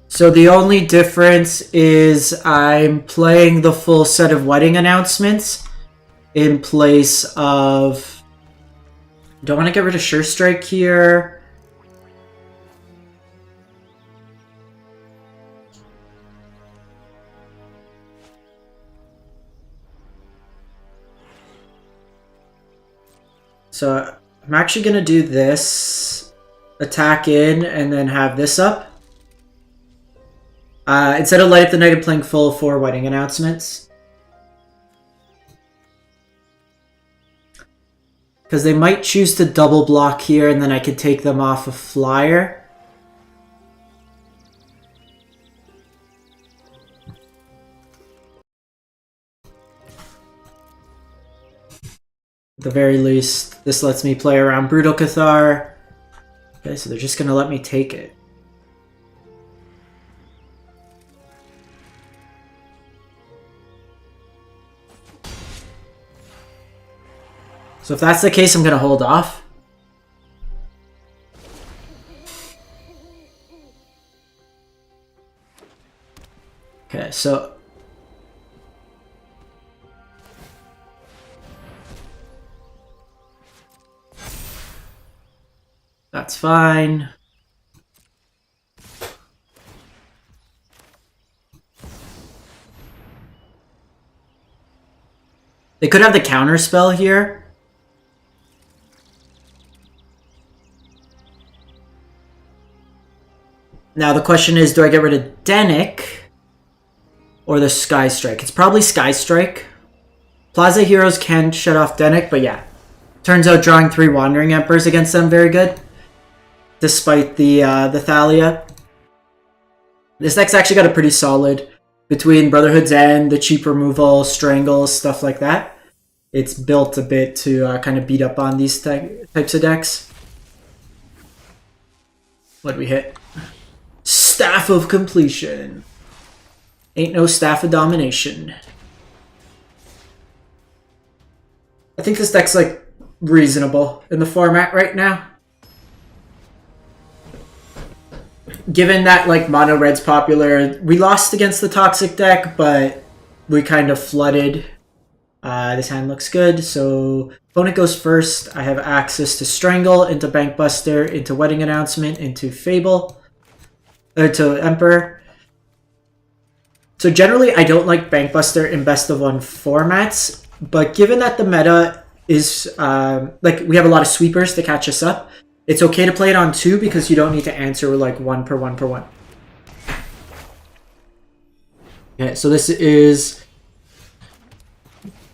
Speaker 1: So the only difference is I'm playing the full set of wedding announcements in place of... Don't want to get rid of Sure Strike here. So I'm actually going to do this. Attack in and then have this up. Instead of Light Up the Night, I'm playing full 4 wedding announcements. Because they might choose to double block here, and then I could take them off a flyer. At the very least, this lets me play around Brutal Cathar. Okay, so they're just going to let me take it. So if that's the case, I'm going to hold off. Okay, so... That's fine. They could have the counter spell here. Now the question is, do I get rid of Denic or the Sky Strike? It's probably Sky Strike. Plaza Heroes can shut off Denic, but yeah. Turns out drawing 3 Wandering Emperors against them very good. Despite the Thalia. This deck's actually got a pretty solid, between Brotherhood's End, the cheap removal, strangles, stuff like that. It's built a bit to kind of beat up on these types of decks. What'd we hit? Staff of Completion. Ain't no Staff of Domination. I think this deck's like reasonable in the format right now. Given that like mono red's popular, we lost against the toxic deck, but we kind of flooded. This hand looks good, so opponent goes first. I have access to Strangle, into Bankbuster, into Wedding Announcement, into Fable, to Emperor. So generally, I don't like Bankbuster in best of one formats, but given that the meta is like we have a lot of sweepers to catch us up, it's okay to play it on 2 because you don't need to answer like 1 per 1 per 1. Okay, so this is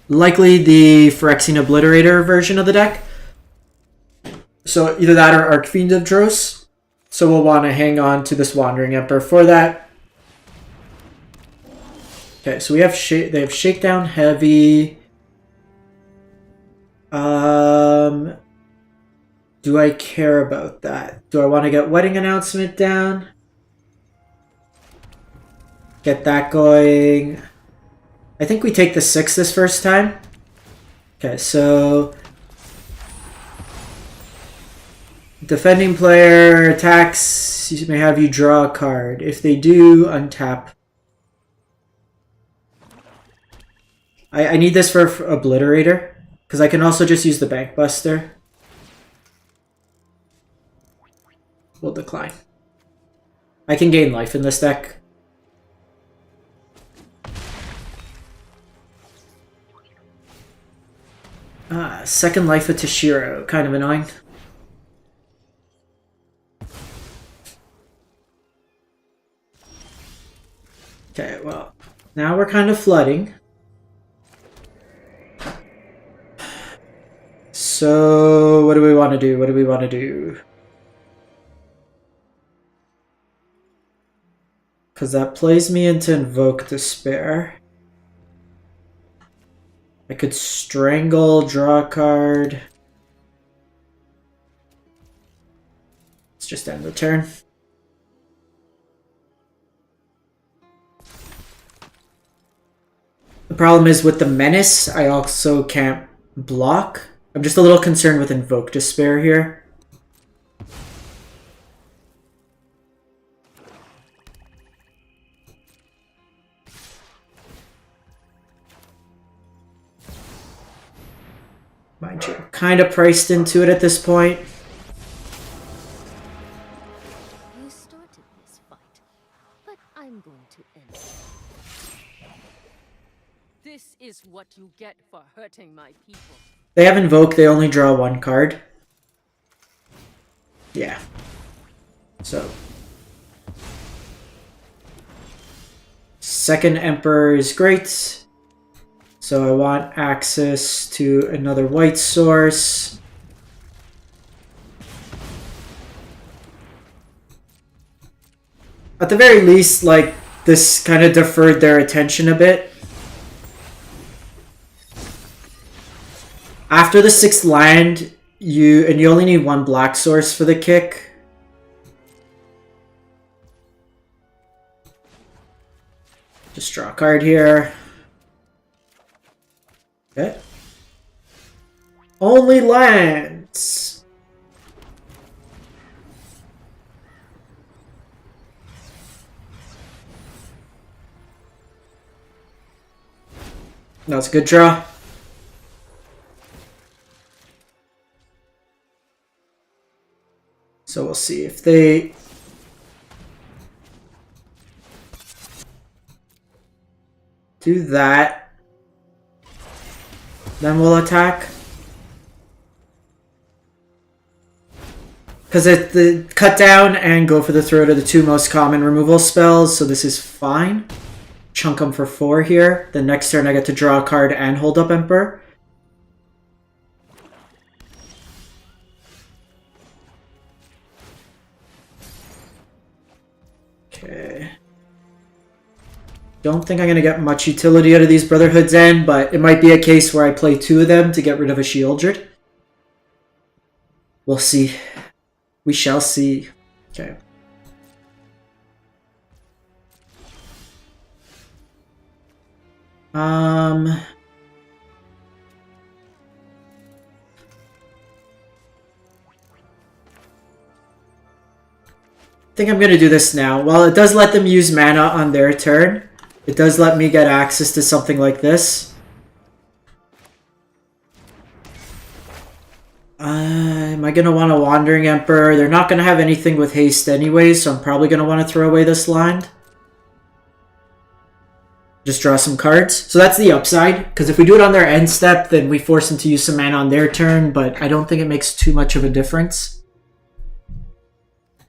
Speaker 1: likely the Phyrexian Obliterator version of the deck. So either that or Archfiend of Dros. So we'll want to hang on to this Wandering Emperor for that. Okay, so we have they have Shakedown Heavy. Do I care about that? Do I want to get Wedding Announcement down? Get that going. I think we take the 6 this first time. Okay, so defending player attacks may have you draw a card. If they do, untap. I need this for Obliterator, because I can also just use the Bankbuster. We'll decline. I can gain life in this deck. Second life of Tashiro, kind of annoying. Okay, well, now we're kind of flooding. So, what do we want to do? What do we want to do? Because that plays me into Invoke Despair. I could Strangle, draw a card. Let's just end the turn. The problem is with the Menace, I also can't block. I'm just a little concerned with Invoke Despair here. Mind you, kind of priced into it at this point.
Speaker 3: You started this fight, but I'm going to end it. This is what you get for hurting my people.
Speaker 1: They have Invoke, they only draw 1 card. Yeah. So. Second Emperor is great. So I want access to another white source. At the very least, like, this kind of deferred their attention a bit. After the 6th land, you only need 1 black source for the kick. Just draw a card here. Okay. Only lands. That's a good draw. So we'll see if they do that. Then we'll attack. Because the cut down and go for the throat are the 2 most common removal spells, so this is fine. Chunk them for 4 here. The next turn I get to draw a card and hold up Emperor. Okay. Don't think I'm going to get much utility out of these Brotherhood's End, but it might be a case where I play 2 of them to get rid of a Sheoldred. We'll see. We shall see. Okay. I think I'm gonna do this now. While it does let them use mana on their turn, it does let me get access to something like this. Am I gonna want a Wandering Emperor? They're not gonna have anything with haste anyway, so I'm probably gonna want to throw away this land. Just draw some cards. So that's the upside, because if we do it on their end step, then we force them to use some mana on their turn, but I don't think it makes too much of a difference.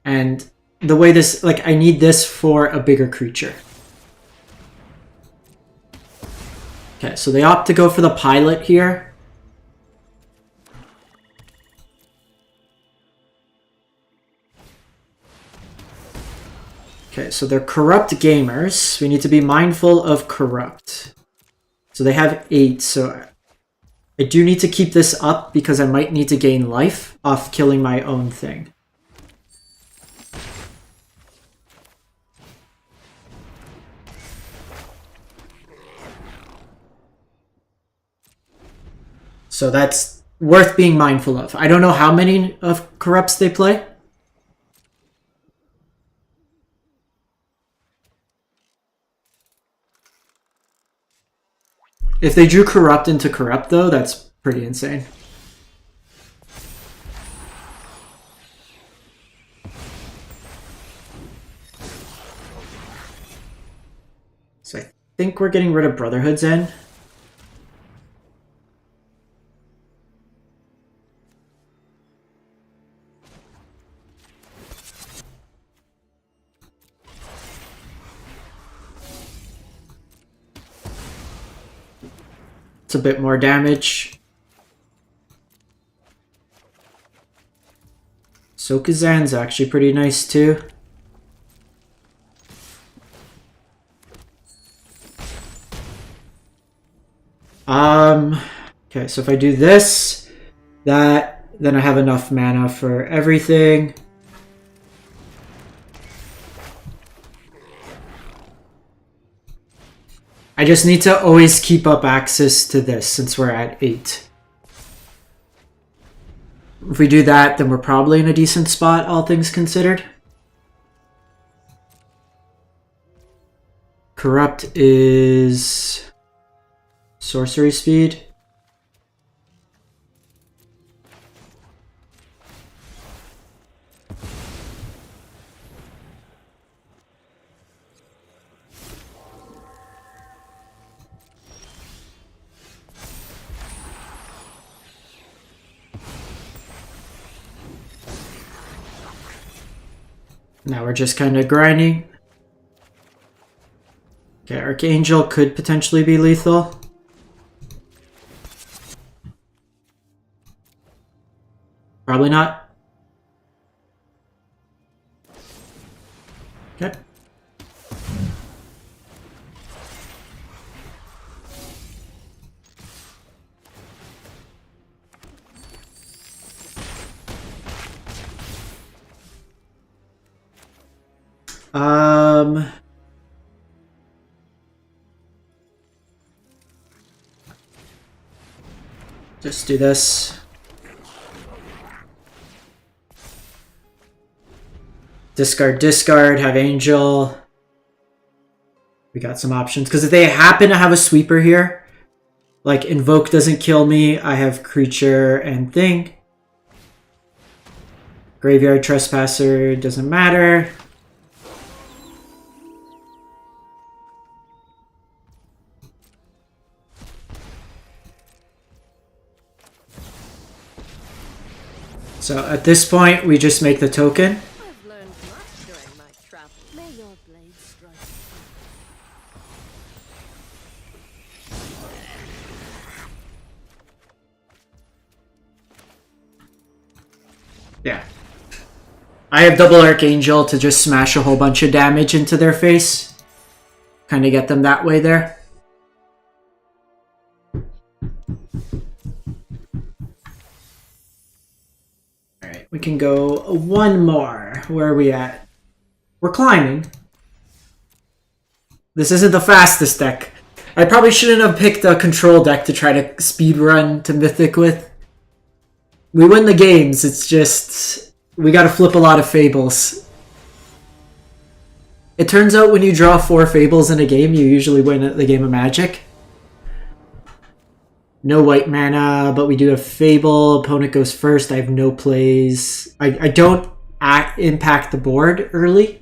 Speaker 1: And the way this, like, I need this for a bigger creature. Okay, so they opt to go for the pilot here. Okay, so they're corrupt gamers. We need to be mindful of corrupt. So they have 8, so I do need to keep this up because I might need to gain life off killing my own thing. So that's worth being mindful of. I don't know how many of corrupts they play. If they drew corrupt into corrupt, though, that's pretty insane. So I think we're getting rid of Brotherhood's End. It's a bit more damage. Sokuzan's actually pretty nice too. Okay, so if I do this, that, then I have enough mana for everything. I just need to always keep up access to this since we're at 8. If we do that, then we're probably in a decent spot, all things considered. Corrupt is sorcery speed. Now we're just kind of grinding. Okay, Archangel could potentially be lethal. Probably not. Okay. Just do this. Discard, discard, have Angel. We got some options. Because if they happen to have a sweeper here, like Invoke doesn't kill me, I have Creature and Thing. Graveyard Trespasser doesn't matter. So at this point, we just make the token.
Speaker 3: I've learned much during my travel. May your blade strike.
Speaker 1: Yeah. I have double Archangel to just smash a whole bunch of damage into their face. Kind of get them that way there. Alright, we can go one more. Where are we at? We're climbing. This isn't the fastest deck. I probably shouldn't have picked a control deck to try to speed run to Mythic with. We win the games, it's just... we gotta flip a lot of Fables. It turns out when you draw 4 Fables in a game, you usually win at the game of Magic. No white mana, but we do have Fable. Opponent goes first. I have no plays. I don't impact the board early.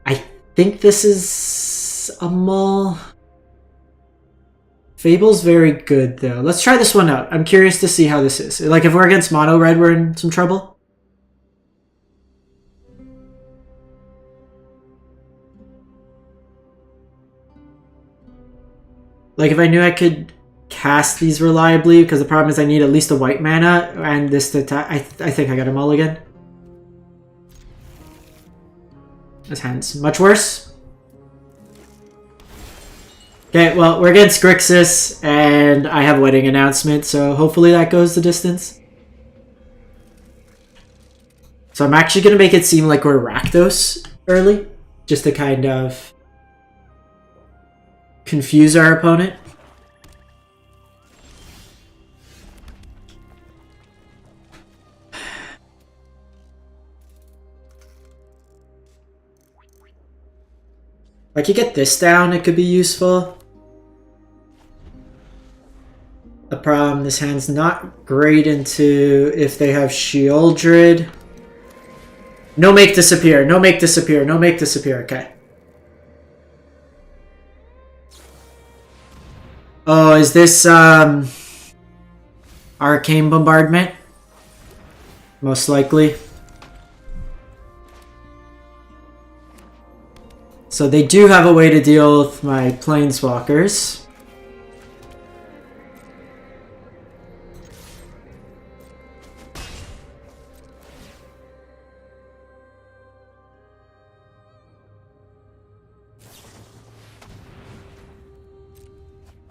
Speaker 1: I think this is a mull. Fable's very good, though. Let's try this one out. I'm curious to see how this is. Like, if we're against mono red, we're in some trouble. Like, if I knew I could cast these reliably, because the problem is I need at least a white mana, and this to attack. I think I got a mulligan. This hand's much worse. Okay, well, we're against Grixis, and I have Wedding Announcement, so hopefully that goes the distance. So I'm actually going to make it seem like we're Rakdos early, just to kind of confuse our opponent. If I could get this down, it could be useful. The problem, this hand's not great into if they have Shieldred. No make disappear, no make disappear, no make disappear, okay. Oh, is this Arcane Bombardment? Most likely. So they do have a way to deal with my Planeswalkers.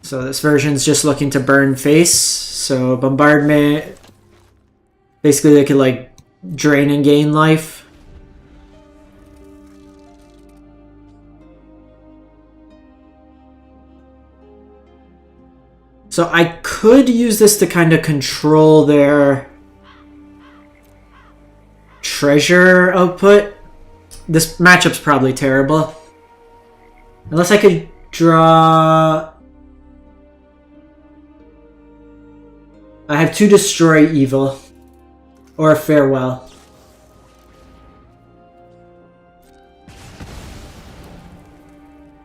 Speaker 1: So this version's just looking to burn face. So Bombardment, basically they could like drain and gain life. So I could use this to kind of control their treasure output. This matchup's probably terrible. Unless I could draw... I have 2 Destroy Evil. Or a Farewell.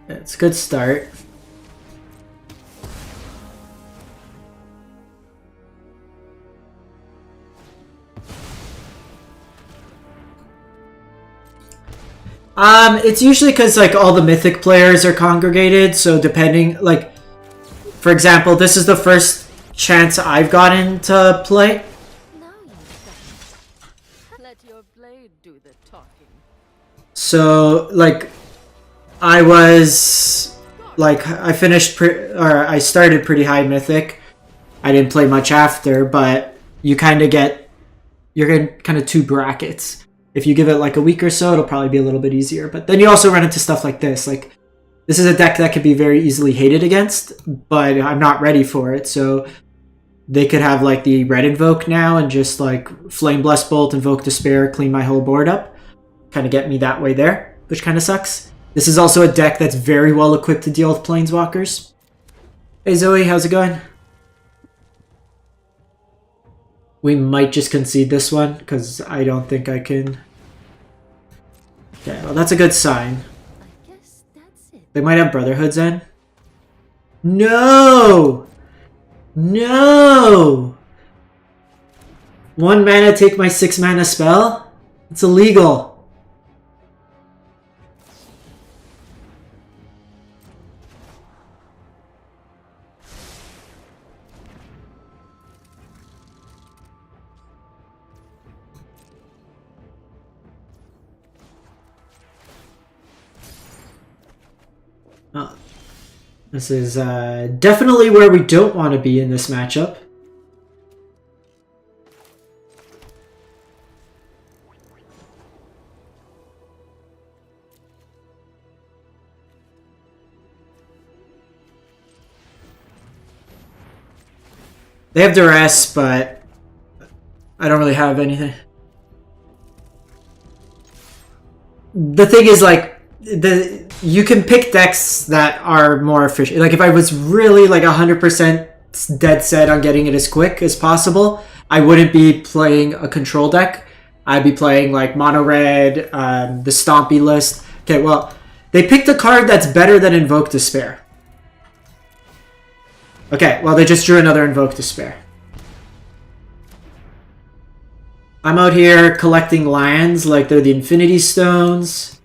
Speaker 1: It's a good start. It's usually because like all the Mythic players are congregated, so depending, like, for example, this is the first chance I've gotten to play.
Speaker 3: Now you let your blade do the talking.
Speaker 1: So, like, I was, like, I started pretty high Mythic. I didn't play much after, but you kind of get, you're in kind of 2 brackets. If you give it like a week or so, it'll probably be a little bit easier. But then you also run into stuff like this. Like, this is a deck that could be very easily hated against, but I'm not ready for it. So they could have like the red Invoke now and just like Flame Blast Bolt, Invoke Despair, clean my whole board up. Kind of get me that way there, which kind of sucks. This is also a deck that's very well equipped to deal with Planeswalkers. Hey Zoe, how's it going? We might just concede this one, because I don't think I can... Okay, well that's a good sign.
Speaker 3: I guess that's it.
Speaker 1: They might have Brotherhoods in. No! No! 1 mana, take my 6 mana spell? It's illegal. Oh. This is definitely where we don't want to be in this matchup. They have duress, but I don't really have anything. The thing is, like, you can pick decks that are more efficient. Like, if I was really like 100% dead set on getting it as quick as possible, I wouldn't be playing a control deck. I'd be playing like mono red, the Stompy list. Okay, well, they picked a card that's better than Invoke Despair. Okay, well, they just drew another Invoke Despair. I'm out here collecting lands like they're the Infinity Stones.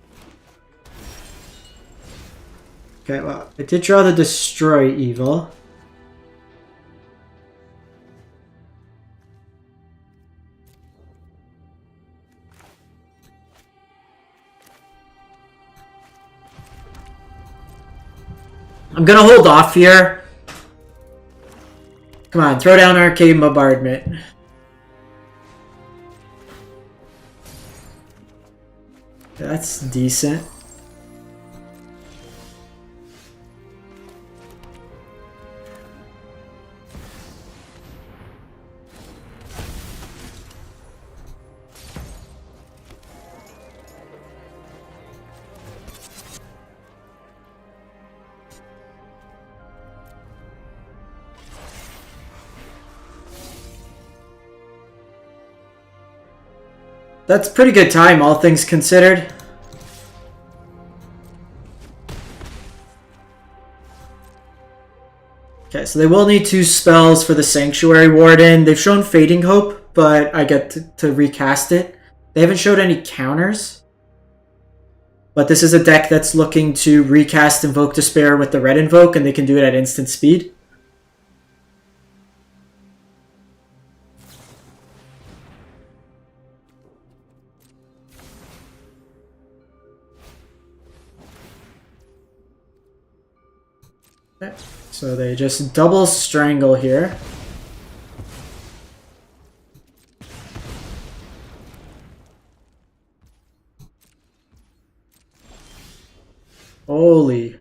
Speaker 1: Okay, well, I did draw the Destroy Evil. I'm gonna hold off here. Come on, throw down Arcane Bombardment. That's decent. That's pretty good time, all things considered. Okay, so they will need 2 spells for the Sanctuary Warden. They've shown Fading Hope, but I get to recast it. They haven't showed any counters. But this is a deck that's looking to recast Invoke Despair with the red Invoke, and they can do it at instant speed. Okay, so they just double Strangle here. Holy.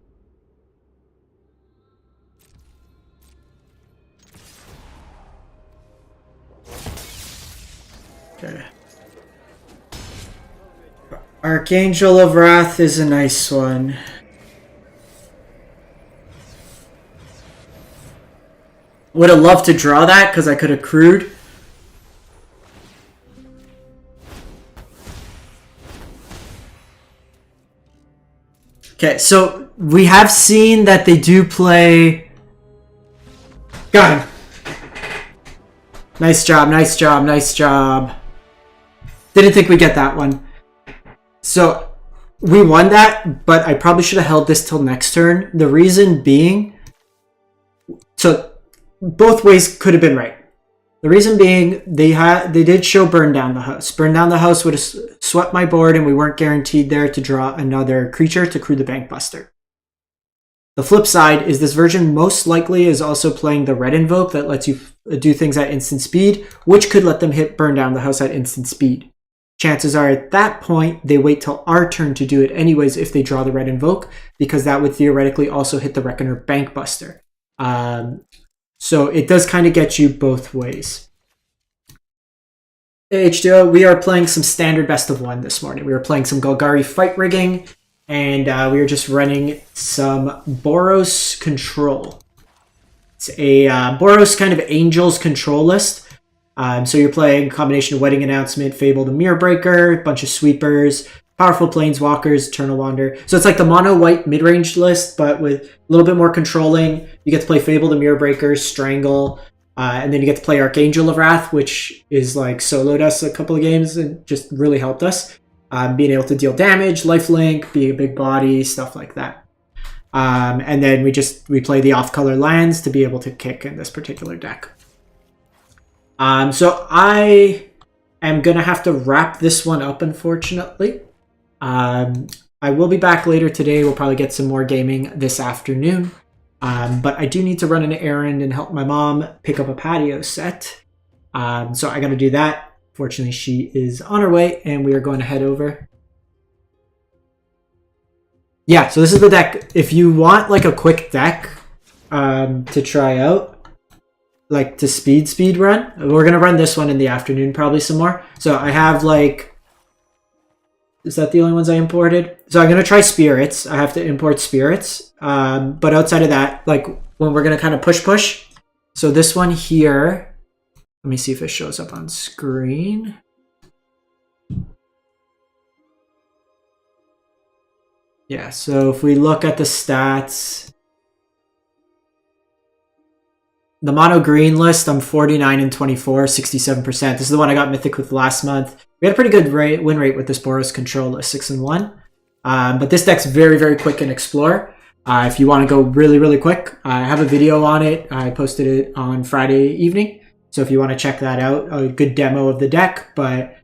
Speaker 1: Okay. Archangel of Wrath is a nice one. Would have loved to draw that because I could have crewed. Okay, so we have seen that they do play... Got him. Nice job, nice job, nice job. Didn't think we'd get that one. So, we won that, but I probably should have held this till next turn. The reason being... So, both ways could have been right. The reason being, they did show Burn Down the House. Burn Down the House would have swept my board, and we weren't guaranteed there to draw another creature to crew the Bankbuster. The flip side is this version most likely is also playing the red Invoke that lets you do things at instant speed, which could let them hit Burn Down the House at instant speed. Chances are at that point, they wait till our turn to do it anyways if they draw the red Invoke, because that would theoretically also hit the Reckoner Bankbuster. So it does kind of get you both ways. Hey, H2O, we are playing some standard best of 1 this morning. We were playing some Golgari fight rigging, and we were just running some Boros control. It's a Boros kind of Angels control list. So you're playing a combination of Wedding Announcement, Fable the Mirror Breaker, a bunch of sweepers, powerful Planeswalkers, Eternal Wander. So it's like the mono white mid-range list, but with a little bit more controlling. You get to play Fable the Mirror Breaker, Strangle, and then you get to play Archangel of Wrath, which is like soloed us a couple of games and just really helped us. Being able to deal damage, lifelink, being a big body, stuff like that. And then we play the off-color lands to be able to kick in this particular deck. So I am going to have to wrap this one up, unfortunately. I will be back later today. We'll probably get some more gaming this afternoon. But I do need to run an errand and help my mom pick up a patio set. So I got to do that. Fortunately, she is on her way, and we are going to head over. Yeah, so this is the deck. If you want like a quick deck to try out, like to speed run. We're gonna run this one in the afternoon, probably some more. So I have like, is that the only ones I imported? So I'm gonna try spirits. I have to import spirits. But outside of that, like when we're gonna kind of push. So this one here, let me see if it shows up on screen. Yeah, so if we look at the stats, the mono green list, I'm 49 and 24, 67%. This is the one I got Mythic with last month. We had a pretty good win rate with this Boros control list, 6 and 1. But this deck's very, very quick in Explore. If you want to go really, really quick, I have a video on it. I posted it on Friday evening. So if you want to check that out, a good demo of the deck. But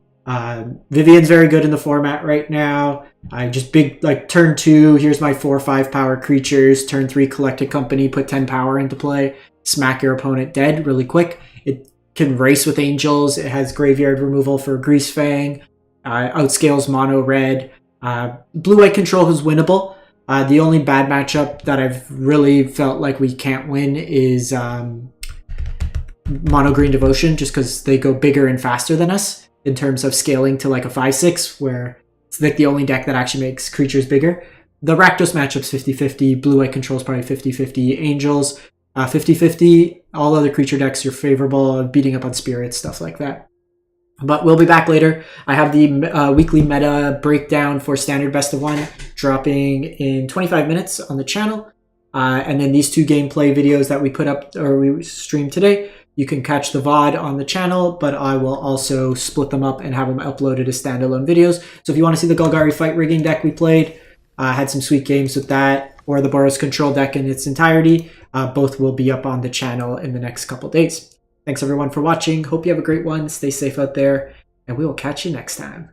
Speaker 1: Vivian's very good in the format right now. I just big, like turn 2, here's my 4/5 power creatures. Turn 3, Collected Company, put 10 power into play. Smack your opponent dead really quick. It can race with angels. It has graveyard removal for Grease Fang. Outscales mono red. Blue-white control is winnable. The only bad matchup that I've really felt like we can't win is mono green devotion, just because they go bigger and faster than us in terms of scaling to like a 5/6, where it's like the only deck that actually makes creatures bigger. The Rakdos matchup's 50-50. Blue-white control is probably 50-50. Angels 50-50. All other creature decks are favorable, beating up on spirits, stuff like that. But we'll be back later. I have the weekly meta breakdown for Standard Best of 1 dropping in 25 minutes on the channel. And then these 2 gameplay videos that we put up, or we streamed today, you can catch the VOD on the channel, but I will also split them up and have them uploaded as standalone videos. So if you want to see the Golgari fight rigging deck we played, had some sweet games with that, or the Boros control deck in its entirety, both will be up on the channel in the next couple days. Thanks everyone for watching. Hope you have a great one. Stay safe out there, and we will catch you next time.